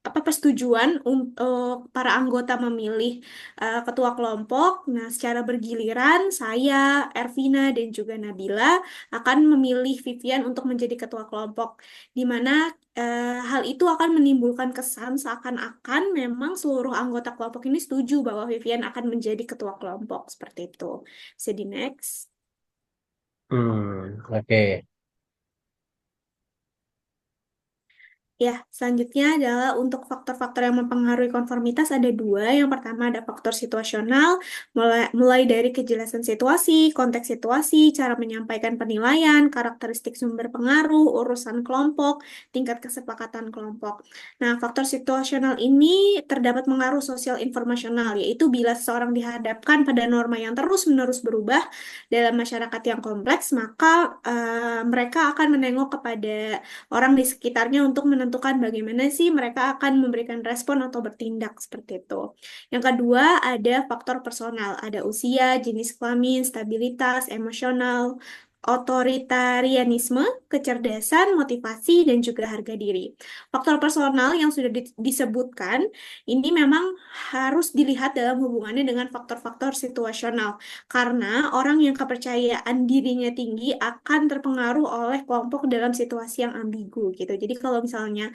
apa persetujuan untuk para anggota memilih ketua kelompok. Nah, secara bergiliran saya, Ervina dan juga Nabila akan memilih Vivian untuk menjadi ketua kelompok, di mana hal itu akan menimbulkan kesan seakan-akan memang seluruh anggota kelompok ini setuju bahwa Vivian akan menjadi ketua kelompok seperti itu. Bisa di next. Oke. Ya, selanjutnya adalah untuk faktor-faktor yang mempengaruhi konformitas ada dua. Yang pertama ada faktor situasional, mulai dari kejelasan situasi, konteks situasi, cara menyampaikan penilaian, karakteristik sumber pengaruh, urusan kelompok, tingkat kesepakatan kelompok. Nah, faktor situasional ini terdapat pengaruh sosial informasional, yaitu bila seseorang dihadapkan pada norma yang terus-menerus berubah dalam masyarakat yang kompleks, maka mereka akan menengok kepada orang di sekitarnya untuk menentukan bagaimana sih mereka akan memberikan respon atau bertindak seperti itu. Yang kedua, ada faktor personal, ada usia, jenis kelamin, stabilitas, emosional, otoritarianisme, kecerdasan, motivasi, dan juga harga diri. Faktor personal yang sudah disebutkan ini memang harus dilihat dalam hubungannya dengan faktor-faktor situasional, karena orang yang kepercayaan dirinya tinggi akan terpengaruh oleh kelompok dalam situasi yang ambigu gitu. Jadi kalau misalnya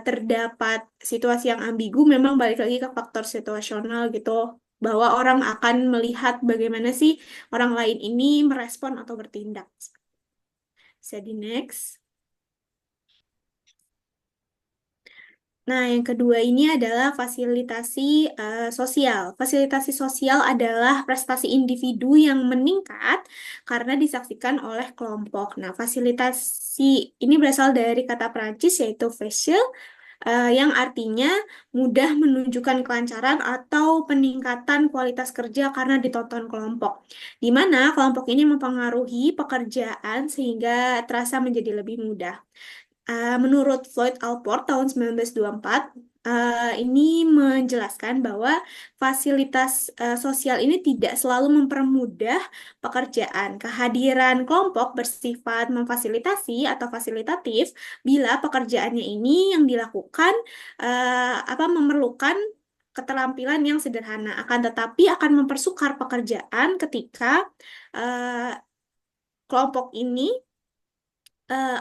terdapat situasi yang ambigu, memang balik lagi ke faktor situasional gitu, bahwa orang akan melihat bagaimana sih orang lain ini merespon atau bertindak. Bisa di next. Nah, yang kedua ini adalah fasilitasi sosial. Fasilitasi sosial adalah prestasi individu yang meningkat karena disaksikan oleh kelompok. Nah, fasilitasi ini berasal dari kata Prancis yaitu facile, yang artinya mudah menunjukkan kelancaran atau peningkatan kualitas kerja karena ditonton kelompok, di mana kelompok ini mempengaruhi pekerjaan sehingga terasa menjadi lebih mudah. Menurut Floyd Allport tahun 1924, ini menjelaskan bahwa fasilitas sosial ini tidak selalu mempermudah pekerjaan. Kehadiran kelompok bersifat memfasilitasi atau fasilitatif bila pekerjaannya ini yang dilakukan memerlukan keterampilan yang sederhana, akan tetapi akan mempersukar pekerjaan ketika uh, kelompok ini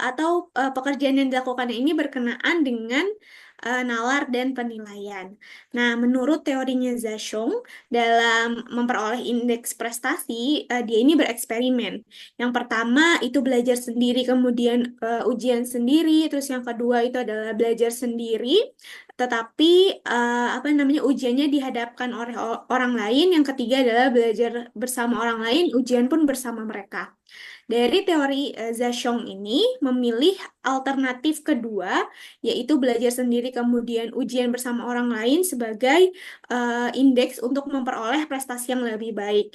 atau pekerjaan yang dilakukan ini berkenaan dengan nalar dan penilaian. Nah, menurut teorinya Zhashong, dalam memperoleh indeks prestasi, dia ini bereksperimen. Yang pertama itu belajar sendiri, kemudian ujian sendiri, terus yang kedua itu adalah belajar sendiri, tetapi ujiannya dihadapkan oleh orang lain. Yang ketiga adalah belajar bersama orang lain, ujian pun bersama mereka. Dari teori Zhashong ini memilih alternatif kedua, yaitu belajar sendiri kemudian ujian bersama orang lain sebagai indeks untuk memperoleh prestasi yang lebih baik.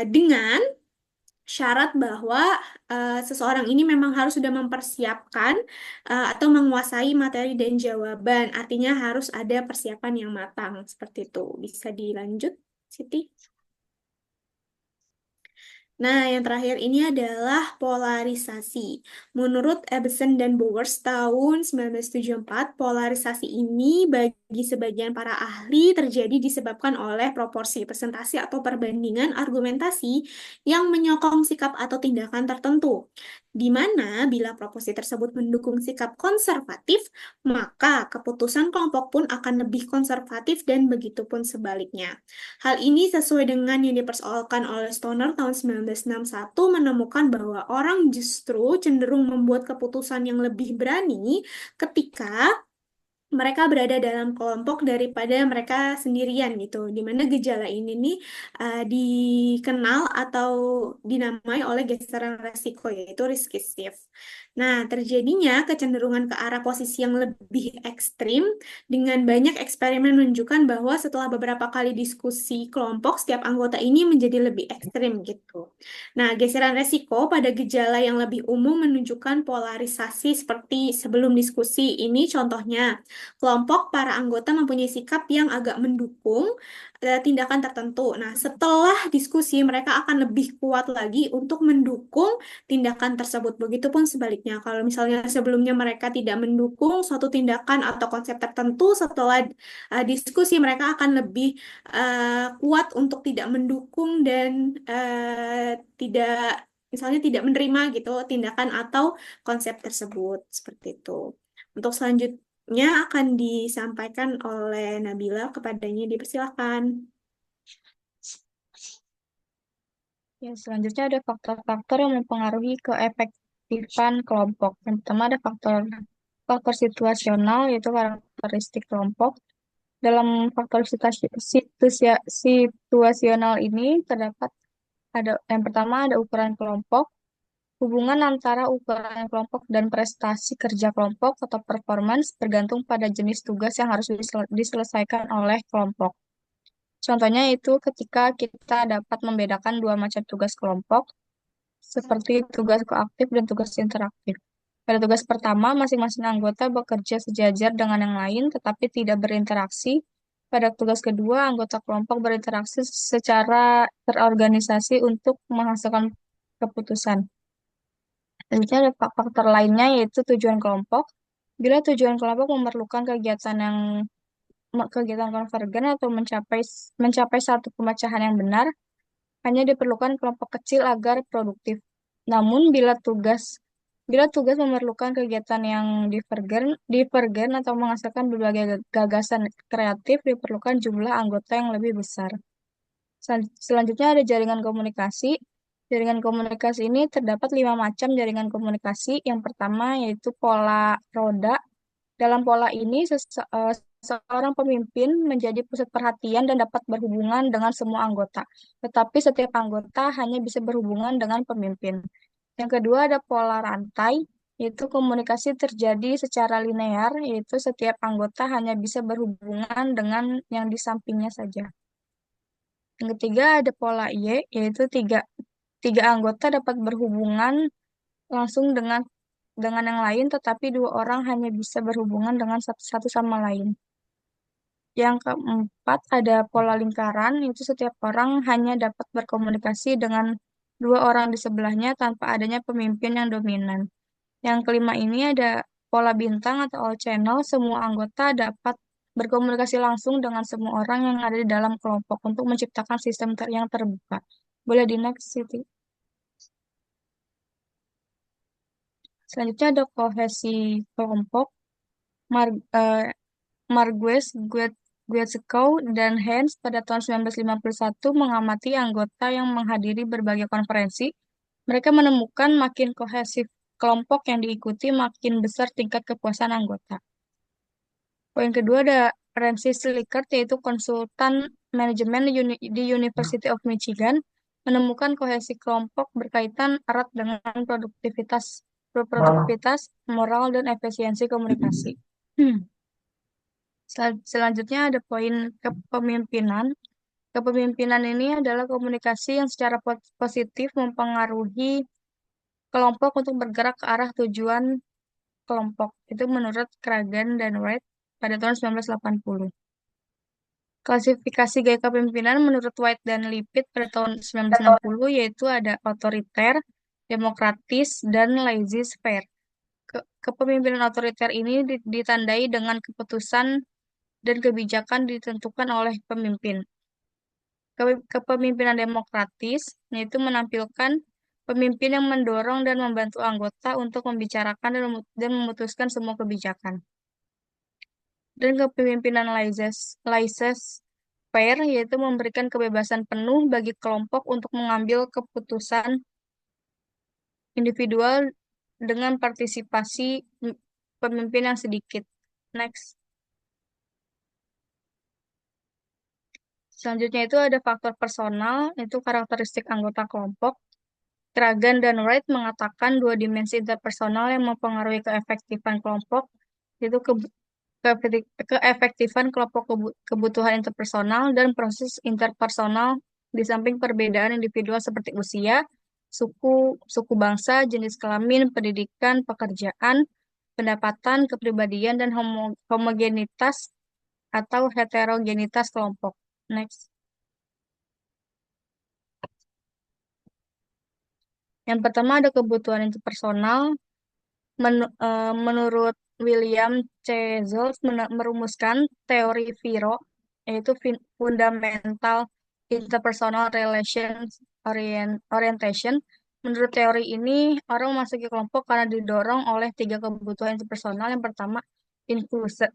Dengan syarat bahwa seseorang ini memang harus sudah mempersiapkan atau menguasai materi dan jawaban. Artinya harus ada persiapan yang matang. Seperti itu. Bisa dilanjut, Siti? Nah, yang terakhir ini adalah polarisasi. Menurut Ebbson dan Bowers tahun 1974, polarisasi ini bagi sebagian para ahli terjadi disebabkan oleh proporsi presentasi atau perbandingan argumentasi yang menyokong sikap atau tindakan tertentu. Di mana bila proporsi tersebut mendukung sikap konservatif, maka keputusan kelompok pun akan lebih konservatif dan begitu pun sebaliknya. Hal ini sesuai dengan yang dipersoalkan oleh Stoner tahun 1961 menemukan bahwa orang justru cenderung membuat keputusan yang lebih berani ketika mereka berada dalam kelompok daripada mereka sendirian gitu. Di mana gejala ini nih dikenal atau dinamai oleh geseran resiko yaitu risk shift. Nah, terjadinya kecenderungan ke arah posisi yang lebih ekstrim dengan banyak eksperimen menunjukkan bahwa setelah beberapa kali diskusi kelompok, setiap anggota ini menjadi lebih ekstrim gitu. Nah, geseran resiko pada gejala yang lebih umum menunjukkan polarisasi seperti sebelum diskusi ini contohnya. Kelompok para anggota mempunyai sikap yang agak mendukung tindakan tertentu. Nah, setelah diskusi mereka akan lebih kuat lagi untuk mendukung tindakan tersebut. Begitupun sebaliknya, kalau misalnya sebelumnya mereka tidak mendukung suatu tindakan atau konsep tertentu, setelah diskusi mereka akan lebih kuat untuk tidak mendukung dan tidak misalnya tidak menerima gitu tindakan atau konsep tersebut seperti itu. Untuk selanjutnya akan disampaikan oleh Nabila, kepadanya dipersilakan. Ya, selanjutnya ada faktor-faktor yang mempengaruhi keefektifan kelompok. Yang pertama ada faktor faktor situasional, yaitu karakteristik kelompok. Dalam faktor situasional ini terdapat yang pertama ada ukuran kelompok, hubungan antara ukuran kelompok dan prestasi kerja kelompok atau performance bergantung pada jenis tugas yang harus diselesaikan oleh kelompok. Contohnya itu ketika kita dapat membedakan dua macam tugas kelompok, seperti tugas koaktif dan tugas interaktif. Pada tugas pertama, masing-masing anggota bekerja sejajar dengan yang lain, tetapi tidak berinteraksi. Pada tugas kedua, anggota kelompok berinteraksi secara terorganisasi untuk menghasilkan keputusan. Selanjutnya ada faktor lainnya, yaitu tujuan kelompok. Bila tujuan kelompok memerlukan kegiatan konvergen atau mencapai satu pemecahan yang benar, hanya diperlukan kelompok kecil agar produktif. Namun bila tugas memerlukan kegiatan yang divergen atau menghasilkan berbagai gagasan kreatif, diperlukan jumlah anggota yang lebih besar. Selanjutnya ada jaringan komunikasi. Jaringan komunikasi ini terdapat 5 macam jaringan komunikasi. Yang pertama yaitu pola roda. Dalam pola ini, seorang pemimpin menjadi pusat perhatian dan dapat berhubungan dengan semua anggota. Tetapi setiap anggota hanya bisa berhubungan dengan pemimpin. Yang kedua ada pola rantai. yaitu komunikasi terjadi secara linear, yaitu setiap anggota hanya bisa berhubungan dengan yang di sampingnya saja. Yang ketiga ada pola Y, yaitu tiga anggota dapat berhubungan langsung dengan yang lain, tetapi dua orang hanya bisa berhubungan dengan satu sama lain. Yang keempat ada pola lingkaran, itu setiap orang hanya dapat berkomunikasi dengan dua orang di sebelahnya tanpa adanya pemimpin yang dominan. Yang kelima ini ada pola bintang atau all channel, semua anggota dapat berkomunikasi langsung dengan semua orang yang ada di dalam kelompok untuk menciptakan sistem yang terbuka. Boleh di next, Siti. Selanjutnya ada kohesi kelompok. Margues, Guetzkow, dan Hens pada tahun 1951 mengamati anggota yang menghadiri berbagai konferensi. Mereka menemukan makin kohesif kelompok yang diikuti, makin besar tingkat kepuasan anggota. Poin kedua ada Francis Likert, yaitu konsultan manajemen di University of Michigan, menemukan kohesi kelompok berkaitan erat dengan produktivitas, moral, dan efisiensi komunikasi. Selanjutnya ada poin kepemimpinan. Kepemimpinan ini adalah komunikasi yang secara positif mempengaruhi kelompok untuk bergerak ke arah tujuan kelompok. Itu menurut Kragan dan Wright pada tahun 1980. Klasifikasi gaya kepemimpinan menurut White dan Lippitt pada tahun 1960 yaitu ada otoriter, demokratis, dan laissez-faire. Kepemimpinan otoriter ini ditandai dengan keputusan dan kebijakan ditentukan oleh pemimpin. Kepemimpinan demokratis yaitu menampilkan pemimpin yang mendorong dan membantu anggota untuk membicarakan dan memutuskan semua kebijakan. Dan kepemimpinan laissez-faire yaitu memberikan kebebasan penuh bagi kelompok untuk mengambil keputusan individual dengan partisipasi pemimpin yang sedikit. Next. Selanjutnya itu ada faktor personal, itu karakteristik anggota kelompok. Kragan dan Wright mengatakan dua dimensi interpersonal yang mempengaruhi keefektifan kelompok, yaitu keefektifan kelompok kebutuhan interpersonal dan proses interpersonal di samping perbedaan individual seperti usia, suku bangsa, jenis kelamin, pendidikan, pekerjaan, pendapatan, kepribadian, dan homogenitas atau heterogenitas kelompok. Next. Yang pertama ada kebutuhan interpersonal. Menurut William C. Zolf merumuskan teori Viro, yaitu Fundamental Interpersonal Relations Orientation. Menurut teori ini, orang memasuki kelompok karena didorong oleh tiga kebutuhan interpersonal. Yang pertama,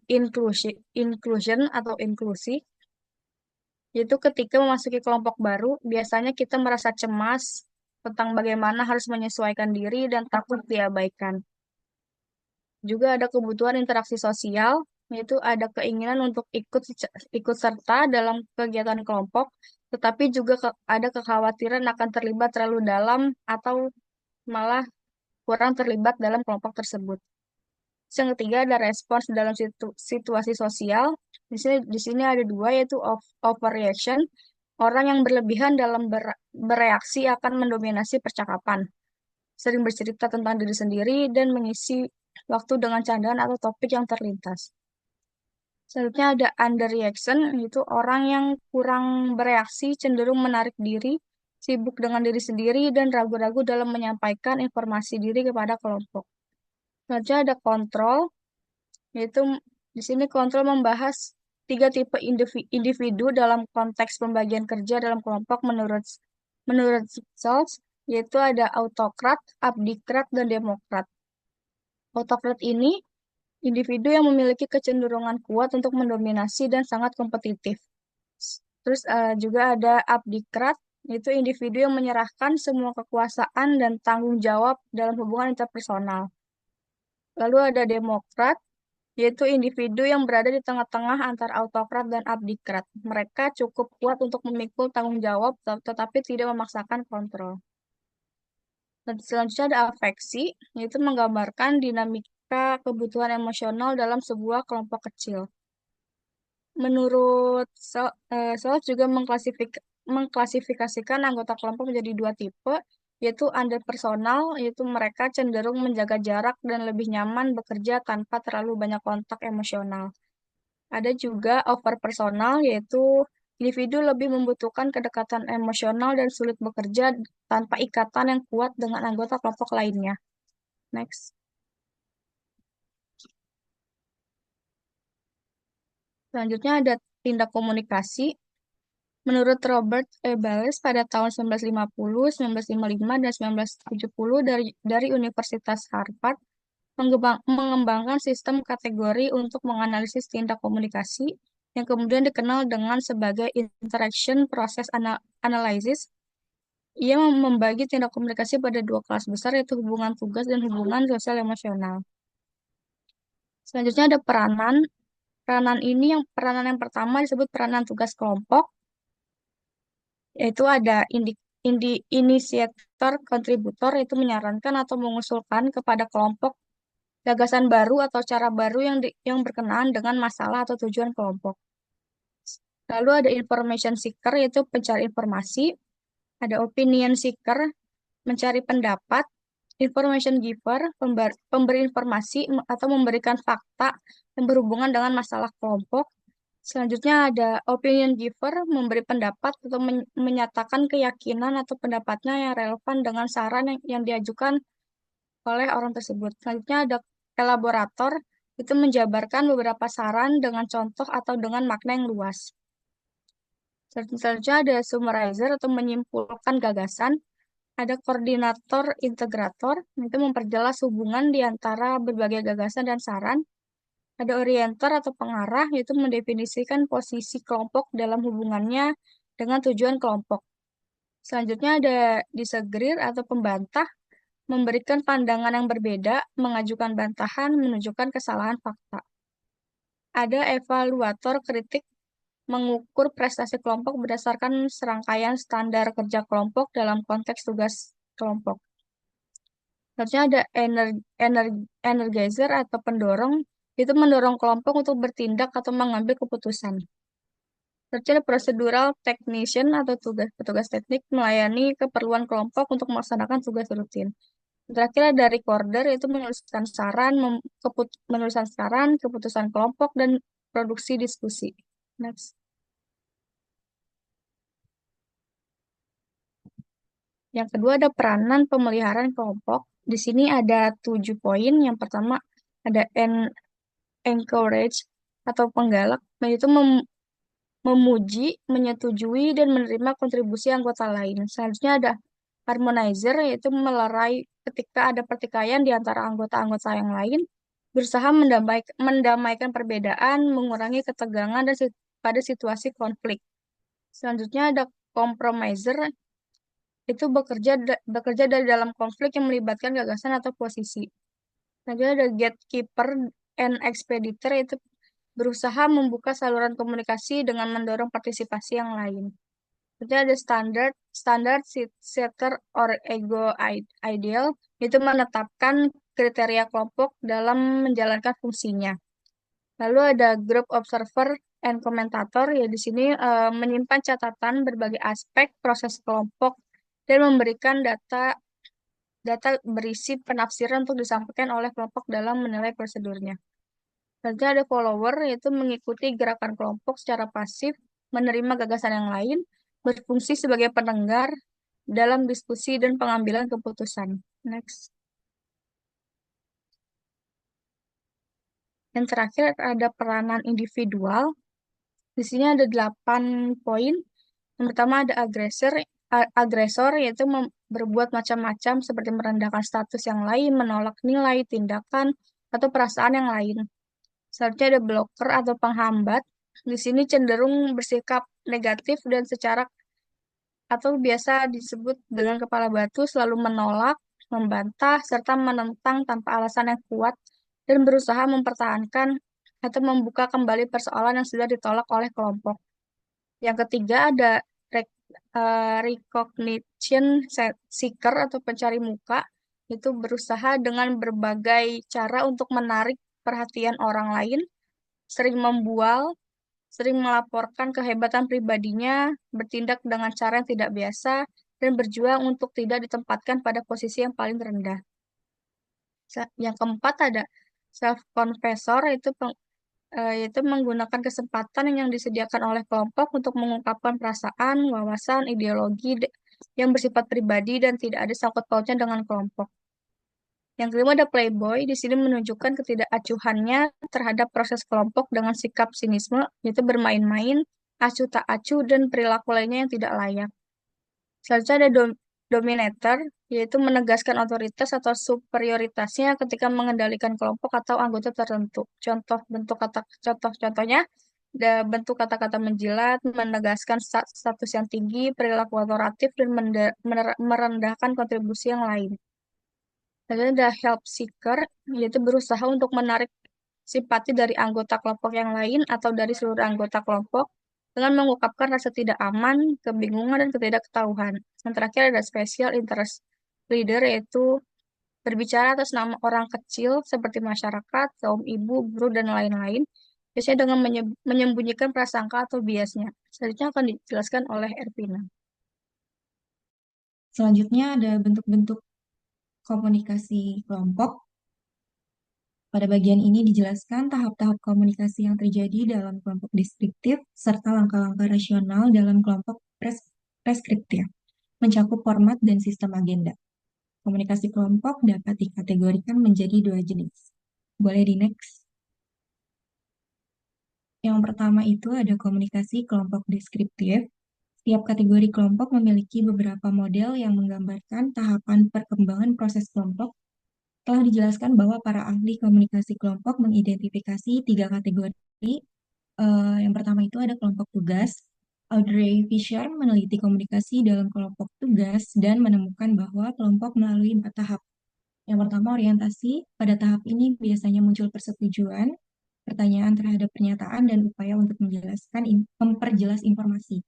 inclusion atau inklusi, yaitu ketika memasuki kelompok baru, biasanya kita merasa cemas tentang bagaimana harus menyesuaikan diri dan takut diabaikan. Juga ada kebutuhan interaksi sosial, yaitu ada keinginan untuk ikut serta dalam kegiatan kelompok, tetapi juga ada kekhawatiran akan terlibat terlalu dalam atau malah kurang terlibat dalam kelompok tersebut. Yang ketiga ada respons dalam situasi sosial. Di sini ada dua, yaitu overreaction. Orang yang berlebihan dalam bereaksi akan mendominasi percakapan, sering bercerita tentang diri sendiri dan mengisi waktu dengan candaan atau topik yang terlintas. Selanjutnya ada underreaction, yaitu orang yang kurang bereaksi, cenderung menarik diri, sibuk dengan diri sendiri, dan ragu-ragu dalam menyampaikan informasi diri kepada kelompok. Selanjutnya ada kontrol, yaitu di sini kontrol membahas tiga tipe individu dalam konteks pembagian kerja dalam kelompok menurut Zolf, yaitu ada autokrat, abdikrat, dan demokrat. Autokrat ini individu yang memiliki kecenderungan kuat untuk mendominasi dan sangat kompetitif. Terus juga ada abdikrat, yaitu individu yang menyerahkan semua kekuasaan dan tanggung jawab dalam hubungan interpersonal. Lalu ada demokrat, yaitu individu yang berada di tengah-tengah antara autokrat dan abdikrat. Mereka cukup kuat untuk memikul tanggung jawab, tetapi tidak memaksakan kontrol. Selanjutnya ada afeksi, yaitu menggambarkan dinamika kebutuhan emosional dalam sebuah kelompok kecil. Menurut Self juga mengklasifikasikan anggota kelompok menjadi dua tipe, yaitu underpersonal, yaitu mereka cenderung menjaga jarak dan lebih nyaman bekerja tanpa terlalu banyak kontak emosional. Ada juga overpersonal, yaitu individu lebih membutuhkan kedekatan emosional dan sulit bekerja tanpa ikatan yang kuat dengan anggota kelompok lainnya. Next. Selanjutnya ada tindak komunikasi. Menurut Robert E. Bales pada tahun 1950, 1955, dan 1970 dari Universitas Harvard mengembangkan sistem kategori untuk menganalisis tindak komunikasi yang kemudian dikenal dengan sebagai Interaction Process Analysis. Ia membagi tindak komunikasi pada dua kelas besar, yaitu hubungan tugas dan hubungan sosial emosional. Selanjutnya ada peranan. Peranan yang pertama disebut peranan tugas kelompok, yaitu ada inisiator kontributor, yaitu menyarankan atau mengusulkan kepada kelompok gagasan baru atau cara baru yang berkenaan dengan masalah atau tujuan kelompok. Lalu ada information seeker, yaitu pencari informasi. Ada opinion seeker, mencari pendapat. Information giver, pemberi informasi atau memberikan fakta yang berhubungan dengan masalah kelompok. Selanjutnya ada opinion giver, memberi pendapat atau menyatakan keyakinan atau pendapatnya yang relevan dengan saran yang diajukan oleh orang tersebut. Selanjutnya ada elaborator, itu menjabarkan beberapa saran dengan contoh atau dengan makna yang luas. Selanjutnya ada summarizer atau menyimpulkan gagasan. Ada koordinator integrator, itu memperjelas hubungan di antara berbagai gagasan dan saran. Ada orienter atau pengarah, yaitu mendefinisikan posisi kelompok dalam hubungannya dengan tujuan kelompok. Selanjutnya ada disagreer atau pembantah, memberikan pandangan yang berbeda, mengajukan bantahan, menunjukkan kesalahan fakta. Ada evaluator kritik, mengukur prestasi kelompok berdasarkan serangkaian standar kerja kelompok dalam konteks tugas kelompok. Selanjutnya ada energizer atau pendorong, itu mendorong kelompok untuk bertindak atau mengambil keputusan. Selanjutnya ada procedural technician atau petugas teknik melayani keperluan kelompok untuk melaksanakan tugas rutin. Terakhir ada recorder, yaitu menuliskan saran, keputusan kelompok, dan produksi diskusi. Next. Yang kedua ada peranan pemeliharaan kelompok. Di sini ada 7 poin. Yang pertama ada encourage atau penggalak, yaitu memuji, menyetujui, dan menerima kontribusi anggota lain. Selanjutnya ada harmonizer, yaitu melerai ketika ada pertikaian di antara anggota-anggota yang lain, berusaha mendamaikan perbedaan, mengurangi ketegangan pada situasi konflik. Selanjutnya ada compromiser, itu bekerja dari dalam konflik yang melibatkan gagasan atau posisi. Selanjutnya ada gatekeeper and expeditor, itu berusaha membuka saluran komunikasi dengan mendorong partisipasi yang lain. Jadi ada standar setter or ego ideal, itu menetapkan kriteria kelompok dalam menjalankan fungsinya. Lalu ada group observer and commentator, ya di sini menyimpan catatan berbagai aspek proses kelompok dan memberikan data berisi penafsiran untuk disampaikan oleh kelompok dalam menilai prosedurnya. Selanjutnya ada follower, yaitu mengikuti gerakan kelompok secara pasif, menerima gagasan yang lain, berfungsi sebagai pendengar dalam diskusi dan pengambilan keputusan. Next. Yang terakhir ada peranan individual. Di sini ada 8 poin. Yang pertama ada agresor, yaitu berbuat macam-macam seperti merendahkan status yang lain, menolak nilai, tindakan, atau perasaan yang lain. Selanjutnya ada blocker atau penghambat. Di sini cenderung bersikap negatif dan atau biasa disebut dengan kepala batu, selalu menolak, membantah, serta menentang tanpa alasan yang kuat, dan berusaha mempertahankan atau membuka kembali persoalan yang sudah ditolak oleh kelompok. Yang ketiga ada recognition seeker atau pencari muka itu berusaha dengan berbagai cara untuk menarik perhatian orang lain, sering membual, sering melaporkan kehebatan pribadinya, bertindak dengan cara yang tidak biasa, dan berjuang untuk tidak ditempatkan pada posisi yang paling rendah. Yang keempat ada self-confessor, yaitu menggunakan kesempatan yang disediakan oleh kelompok untuk mengungkapkan perasaan, wawasan, ideologi yang bersifat pribadi dan tidak ada sangkut pautnya dengan kelompok. Yang kelima ada playboy, di sini menunjukkan ketidakacuhannya terhadap proses kelompok dengan sikap sinisme, yaitu bermain-main, acuh tak acuh, dan perilaku lainnya yang tidak layak. Selanjutnya ada dominator, yaitu menegaskan otoritas atau superioritasnya ketika mengendalikan kelompok atau anggota tertentu. Contohnya, bentuk kata-kata menjilat, menegaskan status yang tinggi, perilaku otoratif, dan merendahkan kontribusi yang lain. Selanjutnya ada help seeker, yaitu berusaha untuk menarik simpati dari anggota kelompok yang lain atau dari seluruh anggota kelompok dengan mengungkapkan rasa tidak aman, kebingungan, dan ketidaktahuan. Yang terakhir ada special interest leader, yaitu berbicara atas nama orang kecil seperti masyarakat, kaum ibu, buruh, dan lain-lain, biasanya dengan menyembunyikan prasangka atau biasnya. Selanjutnya akan dijelaskan oleh Ervina. Selanjutnya ada bentuk-bentuk komunikasi kelompok. Pada bagian ini dijelaskan tahap-tahap komunikasi yang terjadi dalam kelompok deskriptif serta langkah-langkah rasional dalam kelompok preskriptif, mencakup format dan sistem agenda. Komunikasi kelompok dapat dikategorikan menjadi dua jenis. Boleh di next. Yang pertama itu ada komunikasi kelompok deskriptif. Setiap kategori kelompok memiliki beberapa model yang menggambarkan tahapan perkembangan proses kelompok. Telah dijelaskan bahwa para ahli komunikasi kelompok mengidentifikasi 3 kategori. Yang pertama itu ada kelompok tugas. Audrey Fisher meneliti komunikasi dalam kelompok tugas dan menemukan bahwa kelompok melalui 4 tahap. Yang pertama orientasi. Pada tahap ini biasanya muncul persetujuan, pertanyaan terhadap pernyataan, dan upaya untuk memperjelas informasi.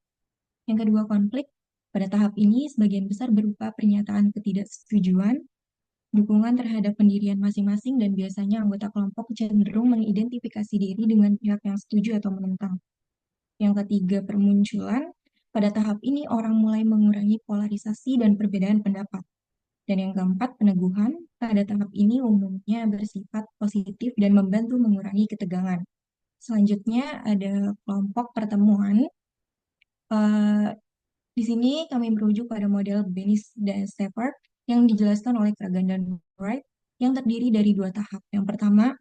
Yang kedua konflik. Pada tahap ini sebagian besar berupa pernyataan ketidaksetujuan, dukungan terhadap pendirian masing-masing, dan biasanya anggota kelompok cenderung mengidentifikasi diri dengan pihak yang setuju atau menentang. Yang ketiga, permunculan. Pada tahap ini, orang mulai mengurangi polarisasi dan perbedaan pendapat. Dan yang keempat, peneguhan. Pada tahap ini umumnya bersifat positif dan membantu mengurangi ketegangan. Selanjutnya ada kelompok pertemuan. Di sini kami merujuk pada model Bennis dan Stafford yang dijelaskan oleh Kagan dan Wright yang terdiri dari 2 tahap. Yang pertama,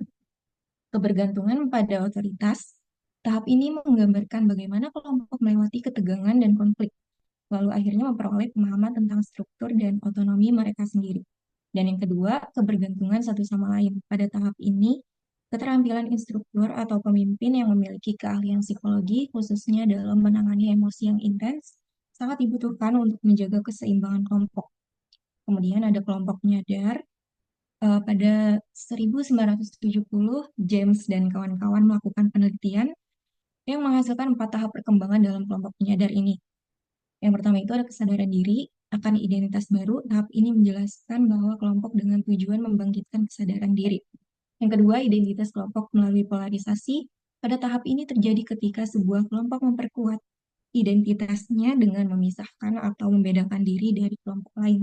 kebergantungan pada otoritas. Tahap ini menggambarkan bagaimana kelompok melewati ketegangan dan konflik, lalu akhirnya memperoleh pemahaman tentang struktur dan otonomi mereka sendiri. Dan yang kedua, kebergantungan satu sama lain. Pada tahap ini, keterampilan instruktur atau pemimpin yang memiliki keahlian psikologi, khususnya dalam menangani emosi yang intens, sangat dibutuhkan untuk menjaga keseimbangan kelompok. Kemudian ada kelompok nyadar. Pada 1970, James dan kawan-kawan melakukan penelitian yang menghasilkan 4 tahap perkembangan dalam kelompok penyadar ini. Yang pertama itu ada kesadaran diri akan identitas baru. Tahap ini menjelaskan bahwa kelompok dengan tujuan membangkitkan kesadaran diri. Yang kedua, identitas kelompok melalui polarisasi. Pada tahap ini terjadi ketika sebuah kelompok memperkuat identitasnya dengan memisahkan atau membedakan diri dari kelompok lain.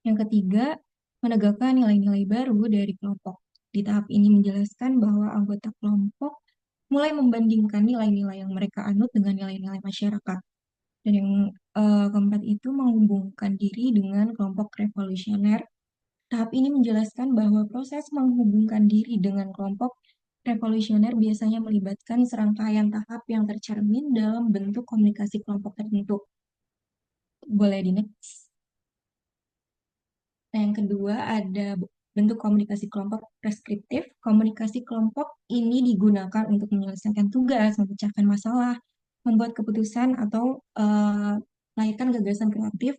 Yang ketiga, menegakkan nilai-nilai baru dari kelompok. Di tahap ini menjelaskan bahwa anggota kelompok mulai membandingkan nilai-nilai yang mereka anut dengan nilai-nilai masyarakat. Dan yang keempat itu menghubungkan diri dengan kelompok revolusioner. Tahap ini menjelaskan bahwa proses menghubungkan diri dengan kelompok revolusioner biasanya melibatkan serangkaian tahap yang tercermin dalam bentuk komunikasi kelompok tertentu. Boleh di next. Nah, yang kedua ada bentuk komunikasi kelompok preskriptif. Komunikasi kelompok ini digunakan untuk menyelesaikan tugas, memecahkan masalah, membuat keputusan, atau melahirkan gagasan kreatif,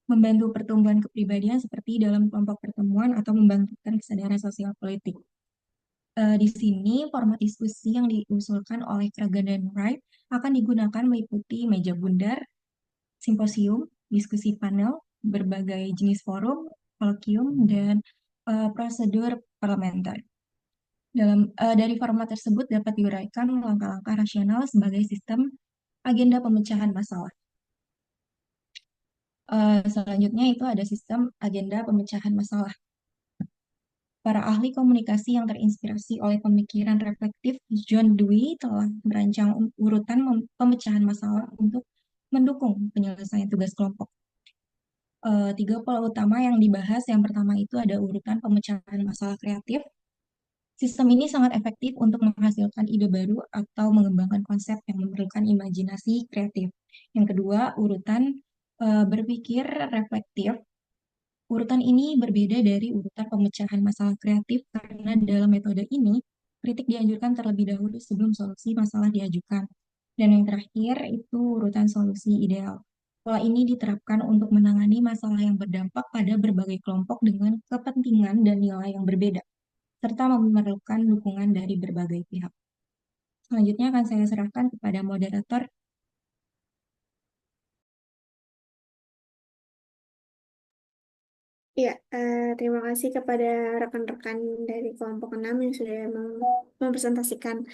membantu pertumbuhan kepribadian seperti dalam kelompok pertemuan, atau membangkitkan kesadaran sosial politik. Di sini, format diskusi yang diusulkan oleh Kagan dan Wright akan digunakan meliputi meja bundar, simposium, diskusi panel, berbagai jenis forum, kolokium, dan prosedur parlementer. Dari format tersebut dapat diuraikan langkah-langkah rasional sebagai sistem agenda pemecahan masalah. Selanjutnya itu ada sistem agenda pemecahan masalah. Para ahli komunikasi yang terinspirasi oleh pemikiran reflektif John Dewey telah merancang urutan pemecahan masalah untuk mendukung penyelesaian tugas kelompok. Tiga pola utama yang dibahas, yang pertama itu ada urutan pemecahan masalah kreatif. Sistem ini sangat efektif untuk menghasilkan ide baru atau mengembangkan konsep yang memerlukan imajinasi kreatif. Yang kedua, urutan berpikir reflektif. Urutan ini berbeda dari urutan pemecahan masalah kreatif karena dalam metode ini, kritik dianjurkan terlebih dahulu sebelum solusi masalah diajukan. Dan yang terakhir itu urutan solusi ideal. Pola ini diterapkan untuk menangani masalah yang berdampak pada berbagai kelompok dengan kepentingan dan nilai yang berbeda, serta memerlukan dukungan dari berbagai pihak. Selanjutnya akan saya serahkan kepada moderator. Ya, terima kasih kepada rekan-rekan dari kelompok 6 yang sudah mempresentasikan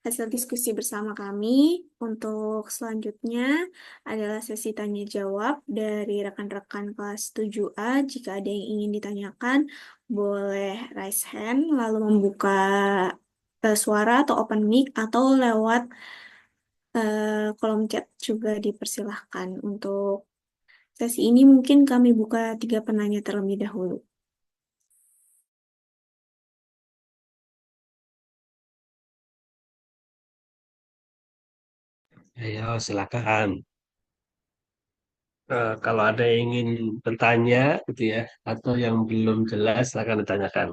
hasil diskusi bersama kami. Untuk selanjutnya adalah sesi tanya jawab dari rekan-rekan kelas 7A. Jika ada yang ingin ditanyakan, boleh raise hand, lalu membuka suara atau open mic, atau lewat kolom chat juga dipersilahkan. Untuk sesi ini mungkin kami buka 3 penanya terlebih dahulu. Ayo, silakan. Kalau ada yang ingin bertanya, gitu ya, atau yang belum jelas, silakan ditanyakan.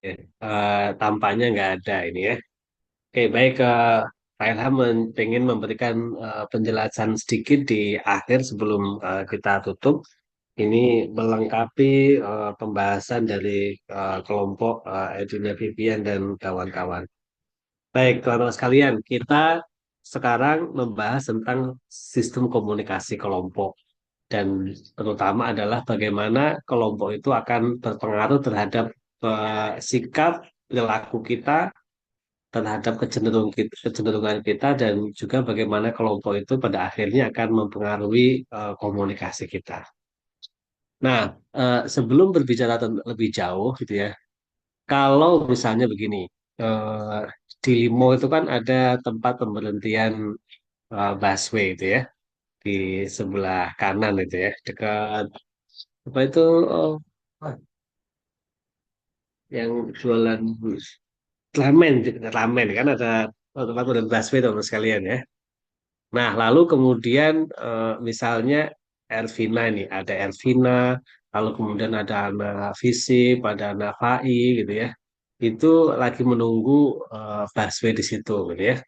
Oke, tampaknya nggak ada ini ya. Oke, baik. Pak Ilham ingin memberikan penjelasan sedikit di akhir sebelum kita tutup. Ini melengkapi pembahasan dari kelompok Edina Vivian dan kawan-kawan. Baik, teman-teman sekalian, kita sekarang membahas tentang sistem komunikasi kelompok dan terutama adalah bagaimana kelompok itu akan berpengaruh terhadap sikap perilaku kita terhadap kecenderungan kita dan juga bagaimana kelompok itu pada akhirnya akan mempengaruhi komunikasi kita. Nah, sebelum berbicara lebih jauh gitu ya, kalau misalnya begini, eh, di Limo itu kan ada tempat pemberhentian busway itu ya, di sebelah kanan itu ya, dekat apa itu oh, yang jualan ramen, ramen kan ada tempat pemberhentian busway teman sekalian ya. Nah, lalu kemudian misalnya Elvina ini, ada Elvina, lalu kemudian ada anak FISIP, ada anak FAI gitu ya. Itu lagi menunggu busway di situ gitu ya.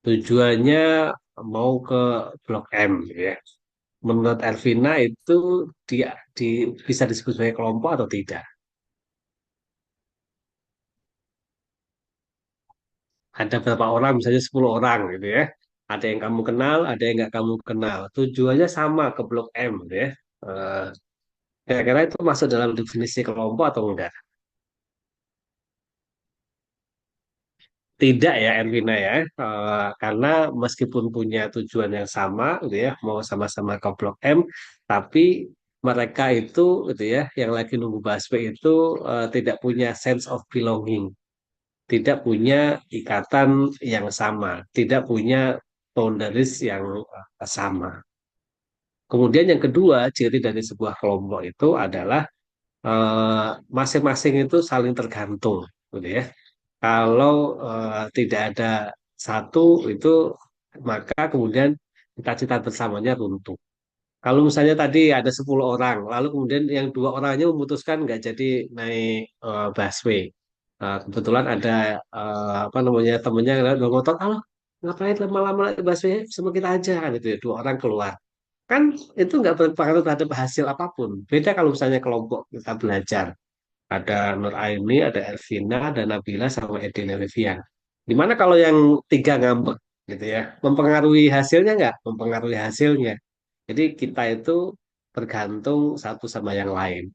Tujuannya mau ke Blok M gitu ya. Menurut Elvina itu dia bisa disebut sebagai kelompok atau tidak? Ada berapa orang, misalnya 10 orang gitu ya. Ada yang kamu kenal, ada yang nggak kamu kenal. Tujuannya sama ke Blok M gitu ya. Eh, Kira-kira itu masuk dalam definisi kelompok atau enggak? Tidak ya, Ervina ya. Karena meskipun punya tujuan yang sama, gitu ya, mau sama-sama ke Blok M, tapi mereka itu, gitu ya, yang lagi nunggu busway itu tidak punya sense of belonging, tidak punya ikatan yang sama, tidak punya boundaries yang sama. Kemudian yang kedua, ciri dari sebuah kelompok itu adalah masing-masing itu saling tergantung, gitu ya. Kalau tidak ada satu itu, maka kemudian cita-cita bersamanya runtuh. Kalau misalnya tadi ada 10 orang, lalu kemudian yang 2 orangnya memutuskan nggak jadi naik busway. Kebetulan ada apa namanya temennya yang udah ngotot, "Allah, ngapain lama-lama naik busway, sama kita aja," kan itu ya. 2 orang keluar. Kan itu nggak berpengaruh terhadap hasil apapun. Beda kalau misalnya kelompok kita belajar. Ada Nur Aini, ada Elvina, ada Nabila, sama Edin Olivian. Dimana kalau yang 3 ngambek gitu ya, mempengaruhi hasilnya nggak? Mempengaruhi hasilnya. Jadi kita itu bergantung satu sama yang lain.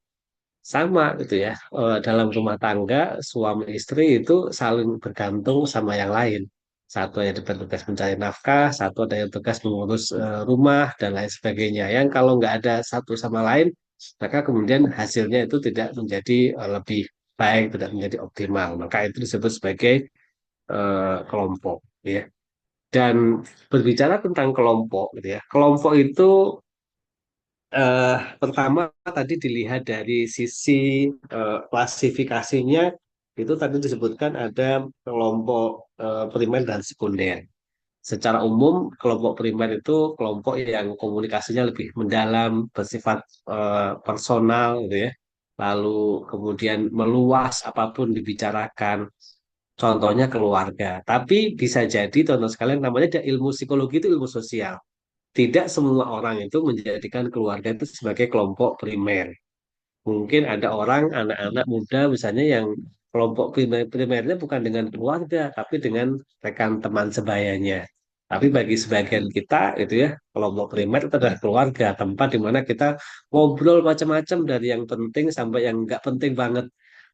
Sama gitu ya, dalam rumah tangga, suami istri itu saling bergantung sama yang lain. Satu yang bertugas mencari nafkah, satu ada yang tugas mengurus rumah, dan lain sebagainya. Yang kalau nggak ada satu sama lain, maka kemudian hasilnya itu tidak menjadi lebih baik, tidak menjadi optimal. Maka itu disebut sebagai kelompok, ya. Dan berbicara tentang kelompok, gitu ya. Kelompok itu eh, pertama tadi dilihat dari sisi klasifikasinya, itu tadi disebutkan ada kelompok primer dan sekunder. Secara umum kelompok primer itu kelompok yang komunikasinya lebih mendalam, bersifat personal gitu ya. Lalu kemudian meluas apapun dibicarakan. Contohnya keluarga. Tapi bisa jadi teman-teman sekalian, namanya ada ilmu psikologi, itu ilmu sosial. Tidak semua orang itu menjadikan keluarga itu sebagai kelompok primer. Mungkin ada orang, anak-anak muda misalnya, yang kelompok primernya bukan dengan keluarga, tapi dengan rekan teman sebayanya. Tapi bagi sebagian kita itu ya, kelompok primer itu adalah keluarga, tempat di mana kita ngobrol macam-macam, dari yang penting sampai yang nggak penting banget.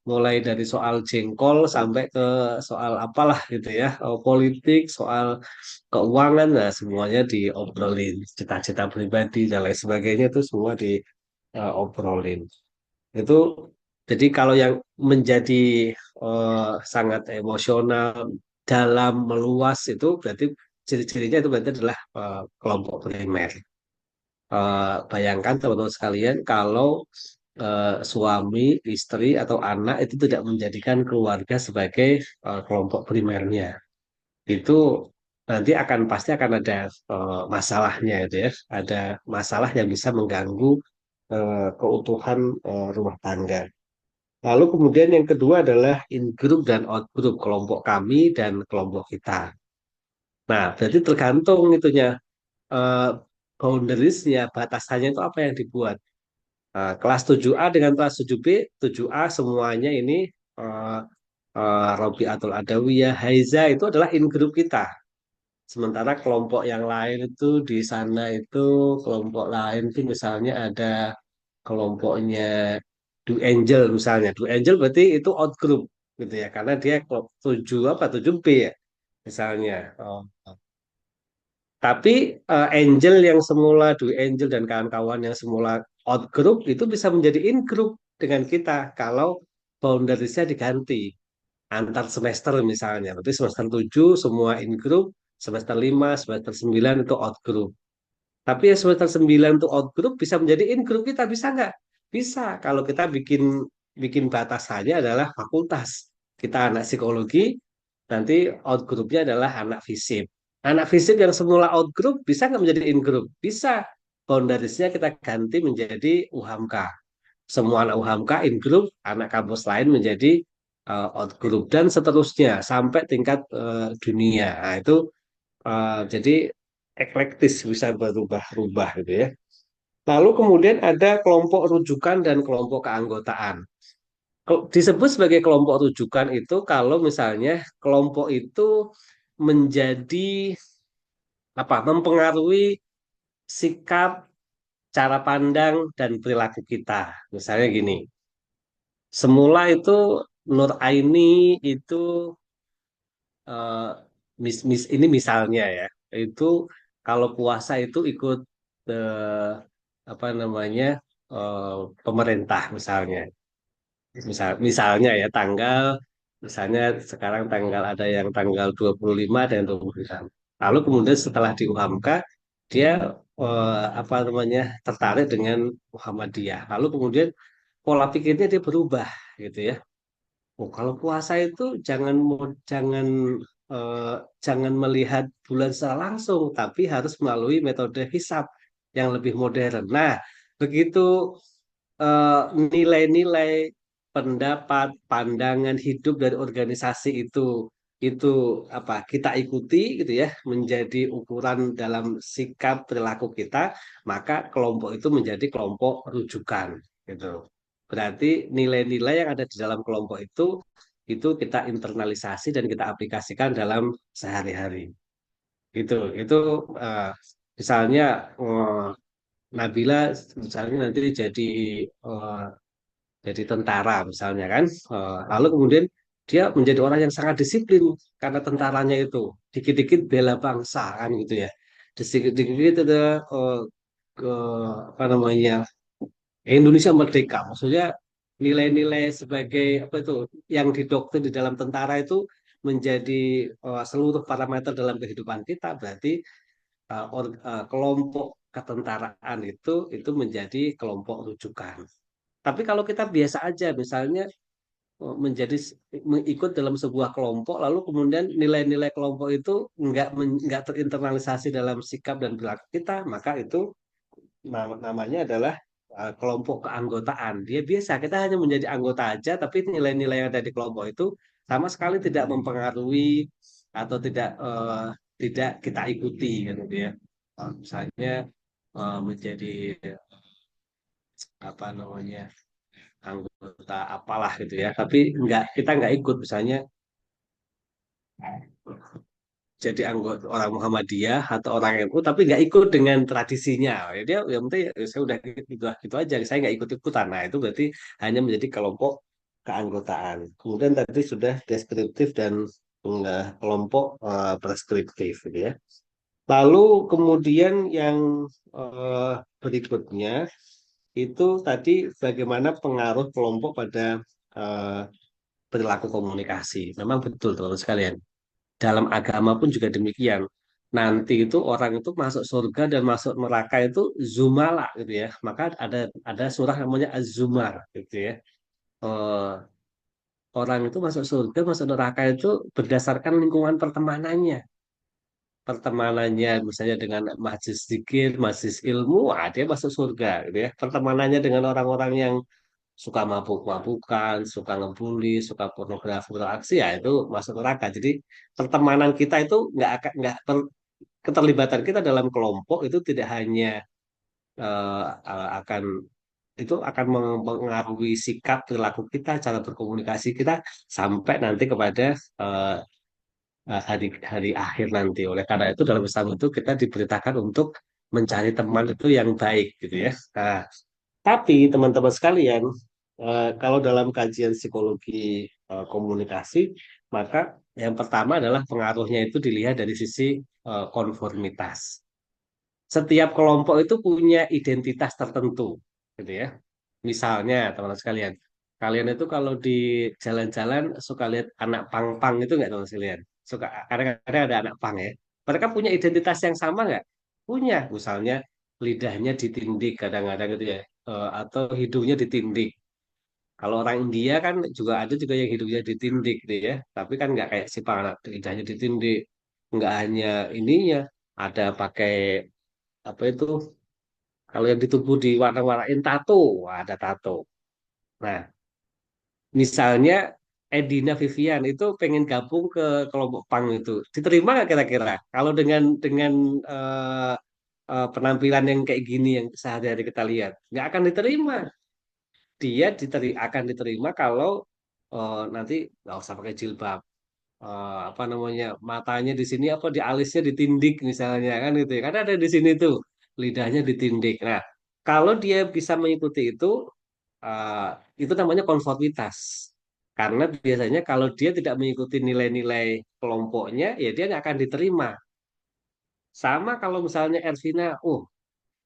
Mulai dari soal jengkol sampai ke soal apalah gitu ya, politik, soal keuangan, nah semuanya diobrolin. Cita-cita pribadi dan lain sebagainya itu semua diobrolin. Itu jadi kalau yang menjadi sangat emosional, dalam, meluas, itu berarti ciri-cirinya itu berarti adalah kelompok primer. Bayangkan teman-teman sekalian kalau suami, istri, atau anak itu tidak menjadikan keluarga sebagai kelompok primernya. Itu nanti pasti akan ada masalahnya itu ya. Ada masalah yang bisa mengganggu keutuhan rumah tangga. Lalu kemudian yang kedua adalah in group dan out group, kelompok kami dan kelompok kita. Nah, berarti tergantung itunya, eh, boundariesnya, batasannya itu apa yang dibuat. Kelas 7A dengan kelas 7B, 7A semuanya ini eh, Robiatul Adawiyah, Haiza itu adalah in group kita. Sementara kelompok yang lain itu di sana itu, kelompok lain itu misalnya ada kelompoknya Do Angel misalnya. Do Angel berarti itu out group gitu ya, karena dia kelompok 7 apa 7B ya misalnya. Oh. Tapi Angel yang semula, Do Angel dan kawan-kawan yang semula out group itu bisa menjadi in group dengan kita kalau boundariesnya diganti antar semester misalnya. Berarti semester 7 semua in group, semester 5, semester 9 itu out group. Tapi yang semester 9 itu out group bisa menjadi in group kita, bisa nggak? Bisa, kalau kita bikin bikin batasannya adalah fakultas. Kita anak psikologi, nanti out groupnya adalah anak fisip. Anak fisip yang semula out group bisa nggak menjadi in group? Bisa. Boundariesnya kita ganti menjadi UHAMKA. Semua anak UHAMKA in group, anak kampus lain menjadi out group, dan seterusnya sampai tingkat dunia. Nah, itu jadi eklektis, bisa berubah-ubah gitu ya. Lalu kemudian ada kelompok rujukan dan kelompok keanggotaan. Disebut sebagai kelompok rujukan itu kalau misalnya kelompok itu menjadi apa? Mempengaruhi sikap, cara pandang dan perilaku kita. Misalnya gini, semula itu Nur Aini itu eh, ini misalnya ya, itu kalau puasa itu ikut eh, apa namanya eh, pemerintah misalnya. Misalnya ya, misalnya sekarang tanggal, ada yang tanggal 25, ada yang 26. Lalu kemudian setelah di UHAMKA, dia apa namanya tertarik dengan Muhammadiyah. Lalu kemudian pola pikirnya dia berubah gitu ya. Oh, kalau puasa itu jangan eh, jangan melihat bulan secara langsung, tapi harus melalui metode hisab yang lebih modern. Nah, begitu eh, nilai-nilai pendapat, pandangan hidup dari organisasi itu apa kita ikuti gitu ya, menjadi ukuran dalam sikap perilaku kita, maka kelompok itu menjadi kelompok rujukan gitu. Berarti nilai-nilai yang ada di dalam kelompok itu kita internalisasi dan kita aplikasikan dalam sehari-hari. Gitu. Itu eh, misalnya Nabila misalnya nanti eh, jadi tentara misalnya kan. Lalu kemudian dia menjadi orang yang sangat disiplin karena tentaranya itu dikit-dikit bela bangsa kan gitu ya. Dikit-dikit ada ke apa namanya Indonesia merdeka. Maksudnya nilai-nilai sebagai apa itu yang didoktrin di dalam tentara itu menjadi seluruh parameter dalam kehidupan kita. Berarti kelompok ketentaraan itu menjadi kelompok rujukan. Tapi kalau kita biasa aja, misalnya menjadi ikut dalam sebuah kelompok, lalu kemudian nilai-nilai kelompok itu nggak terinternalisasi dalam sikap dan perilaku kita, maka itu namanya adalah kelompok keanggotaan. Dia biasa, kita hanya menjadi anggota aja, tapi nilai-nilai yang ada di kelompok itu sama sekali tidak mempengaruhi atau tidak kita ikuti kan gitu ya. Misalnya menjadi apa namanya anggota apalah gitu ya, tapi kita nggak ikut misalnya jadi anggota orang Muhammadiyah atau orang NU tapi nggak ikut dengan tradisinya. Ya dia yang penting ya saya udah gitu aja, saya nggak ikut ikutan. Nah itu berarti hanya menjadi kelompok keanggotaan. Kemudian tadi sudah deskriptif dan kelompok preskriptif gitu ya. Lalu kemudian yang berikutnya itu tadi bagaimana pengaruh kelompok pada eh, perilaku komunikasi. Memang betul teman-teman sekalian. Dalam agama pun juga demikian. Nanti itu orang itu masuk surga dan masuk neraka itu zumala gitu ya. Maka ada surah namanya Az-Zumar gitu ya. Eh, orang itu masuk surga, masuk neraka itu berdasarkan lingkungan pertemanannya. Pertemanannya misalnya dengan majlis zikir, majlis ilmu, dia masuk surga gitu ya. Pertemanannya dengan orang-orang yang suka mabuk-mabukan, suka ngebully, suka pornografi, beraksi ya itu masuk neraka. Jadi pertemanan kita itu keterlibatan kita dalam kelompok itu tidak hanya akan itu akan mengaruhi sikap perilaku kita, cara berkomunikasi kita sampai nanti kepada eh, hari hari akhir nanti. Oleh karena itu dalam Islam itu kita diberitakan untuk mencari teman itu yang baik gitu ya. Nah, tapi teman-teman sekalian, kalau dalam kajian psikologi komunikasi, maka yang pertama adalah pengaruhnya itu dilihat dari sisi konformitas. Setiap kelompok itu punya identitas tertentu, gitu ya. Misalnya, teman-teman sekalian, kalian itu kalau di jalan-jalan suka lihat anak pang-pang itu nggak, teman-teman sekalian? Suka, kadang-kadang ada anak pang ya. Mereka punya identitas yang sama nggak? Punya, misalnya lidahnya ditindik kadang-kadang gitu ya, atau hidungnya ditindik. Kalau orang India kan juga yang hidungnya ditindik gitu ya, tapi kan nggak kayak si pang, lidahnya ditindik. Nggak hanya ininya, ada pakai apa itu kalau yang di tubuh diwarna-warnain tato, wah, ada tato. Nah, misalnya Edina Vivian itu pengen gabung ke kelompok pang itu, diterima nggak kira-kira? Kalau dengan penampilan yang kayak gini yang sehari-hari kita lihat, nggak akan diterima. Dia akan diterima kalau nanti nggak usah pakai jilbab. Apa namanya matanya di sini apa di alisnya ditindik misalnya kan gitu ya. Karena ada di sini tuh lidahnya ditindik. Nah, kalau dia bisa mengikuti uh, itu namanya konformitas. Karena biasanya kalau dia tidak mengikuti nilai-nilai kelompoknya, ya dia nggak akan diterima. Sama kalau misalnya Ervina,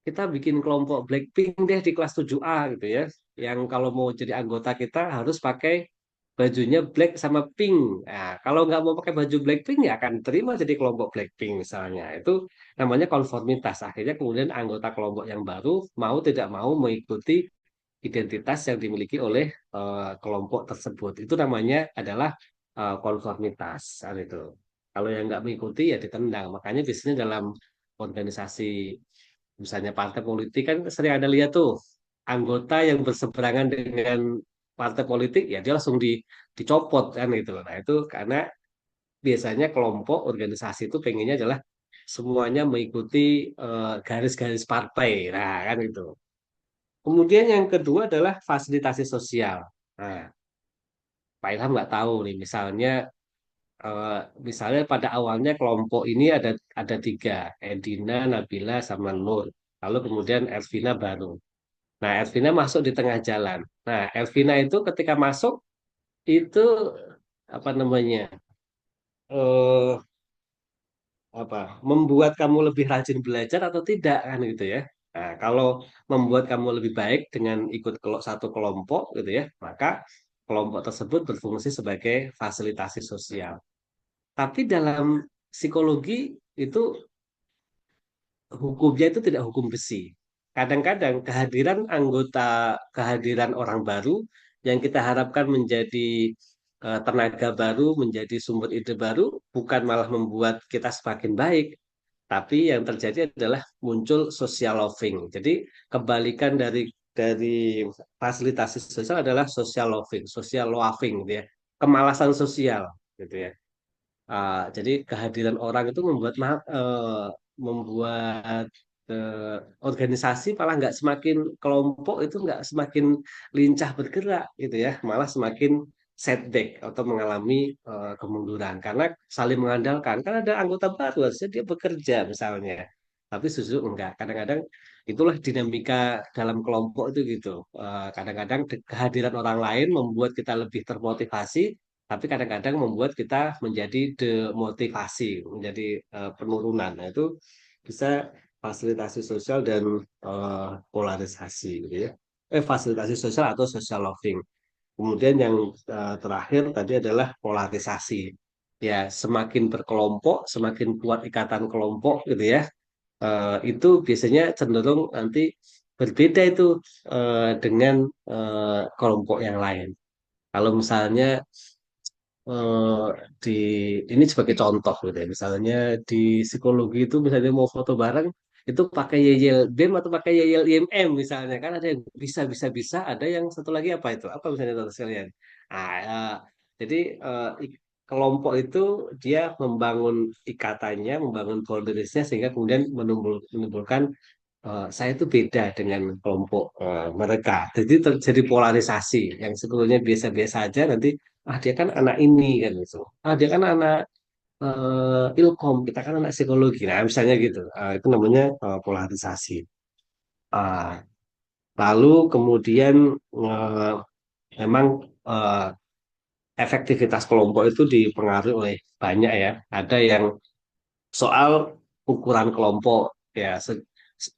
kita bikin kelompok Blackpink deh di kelas 7A gitu ya. Yang kalau mau jadi anggota kita harus pakai bajunya black sama pink. Nah, kalau nggak mau pakai baju Blackpink ya akan terima jadi kelompok Blackpink misalnya. Itu namanya konformitas. Akhirnya kemudian anggota kelompok yang baru mau tidak mau mengikuti identitas yang dimiliki oleh kelompok tersebut. Itu namanya adalah konformitas. Kan itu. Kalau yang nggak mengikuti ya ditendang. Makanya biasanya dalam organisasi, misalnya partai politik kan sering ada lihat tuh anggota yang berseberangan dengan partai politik ya dia langsung dicopot kan gitu. Nah itu karena biasanya kelompok organisasi itu pengennya adalah semuanya mengikuti garis-garis partai. Nah kan itu. Kemudian yang kedua adalah fasilitasi sosial. Nah, Pak Ilham nggak tahu nih, eh, misalnya pada awalnya kelompok ini ada tiga, Edina, Nabila, sama Nur. Lalu kemudian Elvina baru. Nah, Elvina masuk di tengah jalan. Nah, Elvina itu ketika masuk itu apa namanya? eh apa membuat kamu lebih rajin belajar atau tidak kan gitu ya. Nah, kalau membuat kamu lebih baik dengan ikut satu kelompok gitu ya, maka kelompok tersebut berfungsi sebagai fasilitasi sosial. Tapi dalam psikologi itu hukumnya itu tidak hukum besi. Kadang-kadang kehadiran orang baru yang kita harapkan menjadi tenaga baru, menjadi sumber ide baru, bukan malah membuat kita semakin baik, tapi yang terjadi adalah muncul social loving. Jadi kebalikan dari fasilitasi sosial adalah social loving gitu ya. Kemalasan sosial gitu ya. Jadi kehadiran orang itu membuat organisasi malah nggak semakin kelompok itu nggak semakin lincah bergerak gitu ya, malah semakin setback atau mengalami kemunduran karena saling mengandalkan. Kan ada anggota baru harusnya dia bekerja misalnya, tapi justru enggak. Kadang-kadang itulah dinamika dalam kelompok itu gitu. Kadang-kadang kehadiran orang lain membuat kita lebih termotivasi, tapi kadang-kadang membuat kita menjadi demotivasi, menjadi penurunan. Nah, itu bisa fasilitasi sosial dan polarisasi gitu ya. Fasilitasi sosial atau social loving. Kemudian yang terakhir tadi adalah polarisasi. Ya, semakin berkelompok, semakin kuat ikatan kelompok gitu ya. Itu biasanya cenderung nanti berbeda itu dengan kelompok yang lain. Kalau misalnya eh, di ini sebagai contoh gitu ya. Misalnya di psikologi itu misalnya mau foto bareng itu pakai yel BEM atau pakai yel IMM misalnya kan ada yang bisa ada yang satu lagi apa misalnya teman sekalian. Nah, jadi kelompok itu dia membangun ikatannya, membangun boundariesnya sehingga kemudian menimbulkan saya itu beda dengan kelompok mereka. Jadi terjadi polarisasi yang sebetulnya biasa-biasa aja nanti dia kan anak ini kan gitu. Dia kan anak ilkom, kita kan anak psikologi. Nah, misalnya gitu. Itu namanya polarisasi. Ah, lalu kemudian eh, memang eh, efektivitas kelompok itu dipengaruhi oleh banyak ya. Ada yang soal ukuran kelompok ya.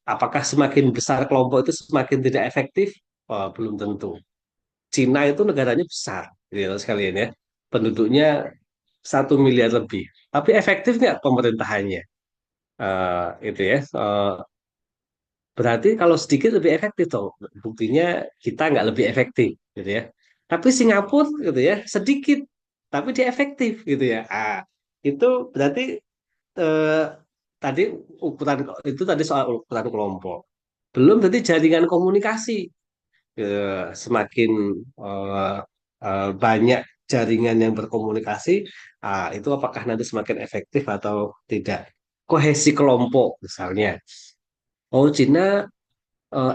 Apakah semakin besar kelompok itu semakin tidak efektif? Belum tentu. Cina itu negaranya besar, gitu ya, sekalian ya. Penduduknya 1 miliar lebih. Tapi efektif nggak pemerintahannya? Itu ya. Berarti kalau sedikit lebih efektif dong. Buktinya kita nggak lebih efektif, gitu ya. Tapi Singapura, gitu ya, sedikit, tapi dia efektif, gitu ya. Itu berarti eh, tadi ukuran itu tadi soal ukuran kelompok. Belum berarti jaringan komunikasi. Semakin eh, banyak jaringan yang berkomunikasi, itu apakah nanti semakin efektif atau tidak? Kohesi kelompok misalnya. Oh, Cina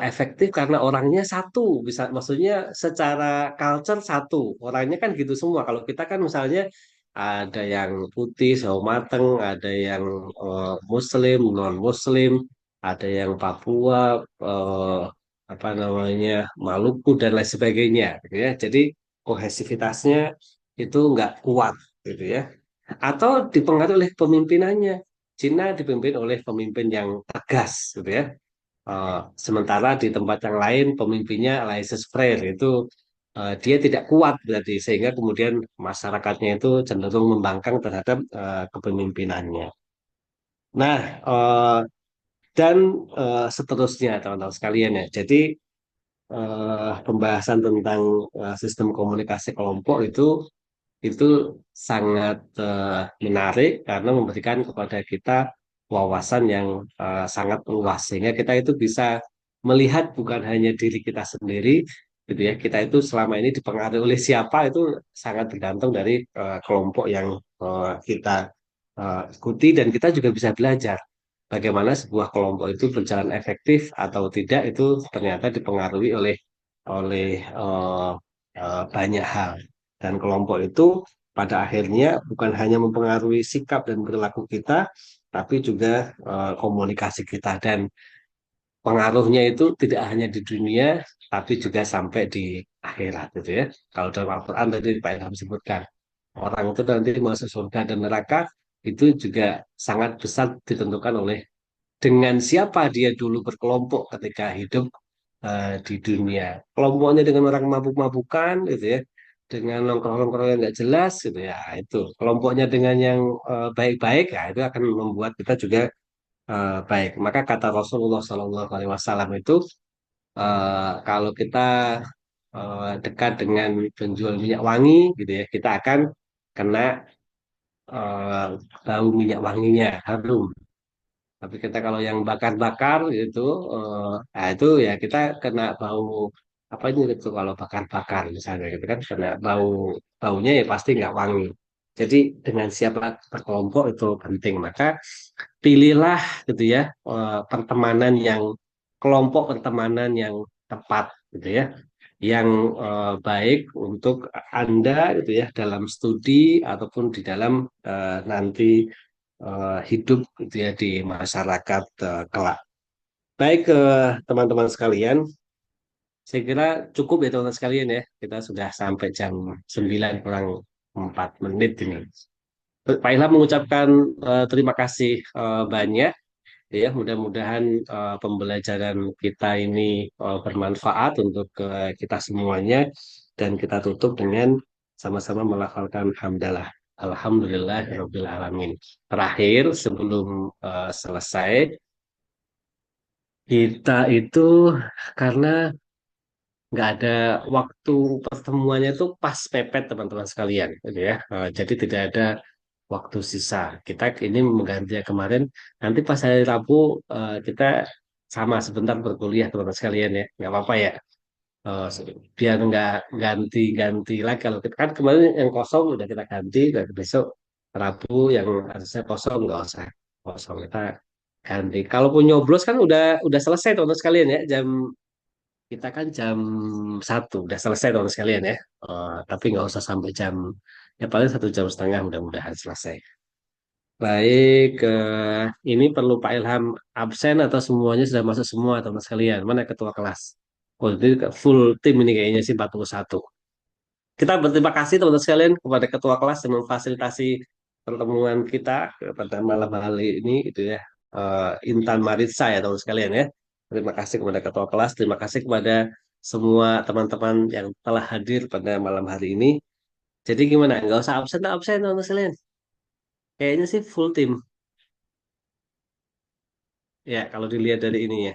efektif karena orangnya satu, bisa maksudnya secara culture satu, orangnya kan gitu semua. Kalau kita kan misalnya ada yang putih, sawo mateng, ada yang Muslim, non Muslim, ada yang Papua, eh, apa namanya Maluku dan lain sebagainya, gitu ya. Jadi kohesivitasnya itu nggak kuat, gitu ya. Atau dipengaruhi oleh pemimpinannya. Cina dipimpin oleh pemimpin yang tegas, gitu ya. Sementara di tempat yang lain pemimpinnya laissez-faire itu dia tidak kuat berarti sehingga kemudian masyarakatnya itu cenderung membangkang terhadap kepemimpinannya. Nah, dan seterusnya teman-teman sekalian ya. Jadi pembahasan tentang sistem komunikasi kelompok itu sangat menarik karena memberikan kepada kita wawasan yang sangat luas sehingga kita itu bisa melihat bukan hanya diri kita sendiri gitu ya, kita itu selama ini dipengaruhi oleh siapa itu sangat tergantung dari kelompok yang kita ikuti, dan kita juga bisa belajar bagaimana sebuah kelompok itu berjalan efektif atau tidak itu ternyata dipengaruhi oleh banyak hal. Dan kelompok itu pada akhirnya bukan hanya mempengaruhi sikap dan perilaku kita, tapi juga komunikasi kita. Dan pengaruhnya itu tidak hanya di dunia, tapi juga sampai di akhirat gitu ya. Kalau dalam Al-Quran tadi Pak Ilham sebutkan, orang itu nanti masuk surga dan neraka itu juga sangat besar ditentukan oleh dengan siapa dia dulu berkelompok ketika hidup di dunia. Kelompoknya dengan orang mabuk-mabukan gitu ya, dengan nongkrong-nongkrong yang nggak jelas gitu ya, itu. Kelompoknya dengan yang baik-baik, ya itu akan membuat kita juga baik. Maka kata Rasulullah SAW itu kalau kita dekat dengan penjual minyak wangi gitu ya, kita akan kena eh, bau minyak wanginya, harum. Tapi kita kalau yang bakar-bakar gitu, nah itu ya kita kena bau apa ini gitu kalau bakar-bakar misalnya gitu kan, kena baunya ya pasti nggak wangi. Jadi dengan siapa berkelompok itu penting. Maka pilihlah gitu ya pertemanan yang kelompok pertemanan yang tepat gitu ya, yang baik untuk Anda gitu ya dalam studi ataupun di dalam nanti hidup gitu ya di masyarakat kelak. Baik ke teman-teman sekalian, saya kira cukup ya teman-teman sekalian ya. Kita sudah sampai jam 9 kurang 4 menit ini. Pak Ilham mengucapkan terima kasih banyak ya. Mudah-mudahan pembelajaran kita ini bermanfaat untuk kita semuanya, dan kita tutup dengan sama-sama melafalkan hamdalah. Alhamdulillahirabbil alamin. Terakhir sebelum selesai, kita itu karena nggak ada waktu pertemuannya itu pas pepet teman-teman sekalian, gitu ya. Jadi tidak ada waktu sisa. Kita ini mengganti yang kemarin. Nanti pas hari Rabu kita sama sebentar berkuliah teman-teman sekalian ya. Nggak apa-apa ya. Biar nggak ganti-ganti lagi. Kalau kita kan kemarin yang kosong udah kita ganti, dan besok Rabu yang harusnya kosong nggak usah kosong, kita ganti. Kalaupun nyoblos kan udah selesai teman-teman sekalian ya. Kita kan jam 1 udah selesai teman sekalian ya. Tapi nggak usah sampai ya paling 1 jam setengah mudah-mudahan selesai. Baik, ini perlu Pak Ilham absen atau semuanya sudah masuk semua teman sekalian? Mana ketua kelas? Oh, ini full tim ini kayaknya sih 41. Kita berterima kasih teman-teman sekalian kepada ketua kelas yang memfasilitasi pertemuan kita pada malam hari ini itu ya. Intan Maritza ya teman sekalian ya. Terima kasih kepada ketua kelas, terima kasih kepada semua teman-teman yang telah hadir pada malam hari ini. Jadi gimana? Nggak usah absen, absen teman sekalian. Kayaknya sih full tim. Ya, kalau dilihat dari ini ya.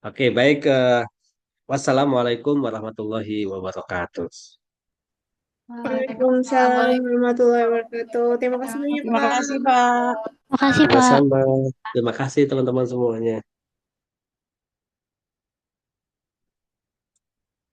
Oke, baik. Wassalamualaikum warahmatullahi wabarakatuh. Waalaikumsalam warahmatullahi wabarakatuh. Terima kasih banyak, Terima Pak. kasih, Pak. Makasih, Pak. Sama-sama. Terima kasih teman-teman semuanya.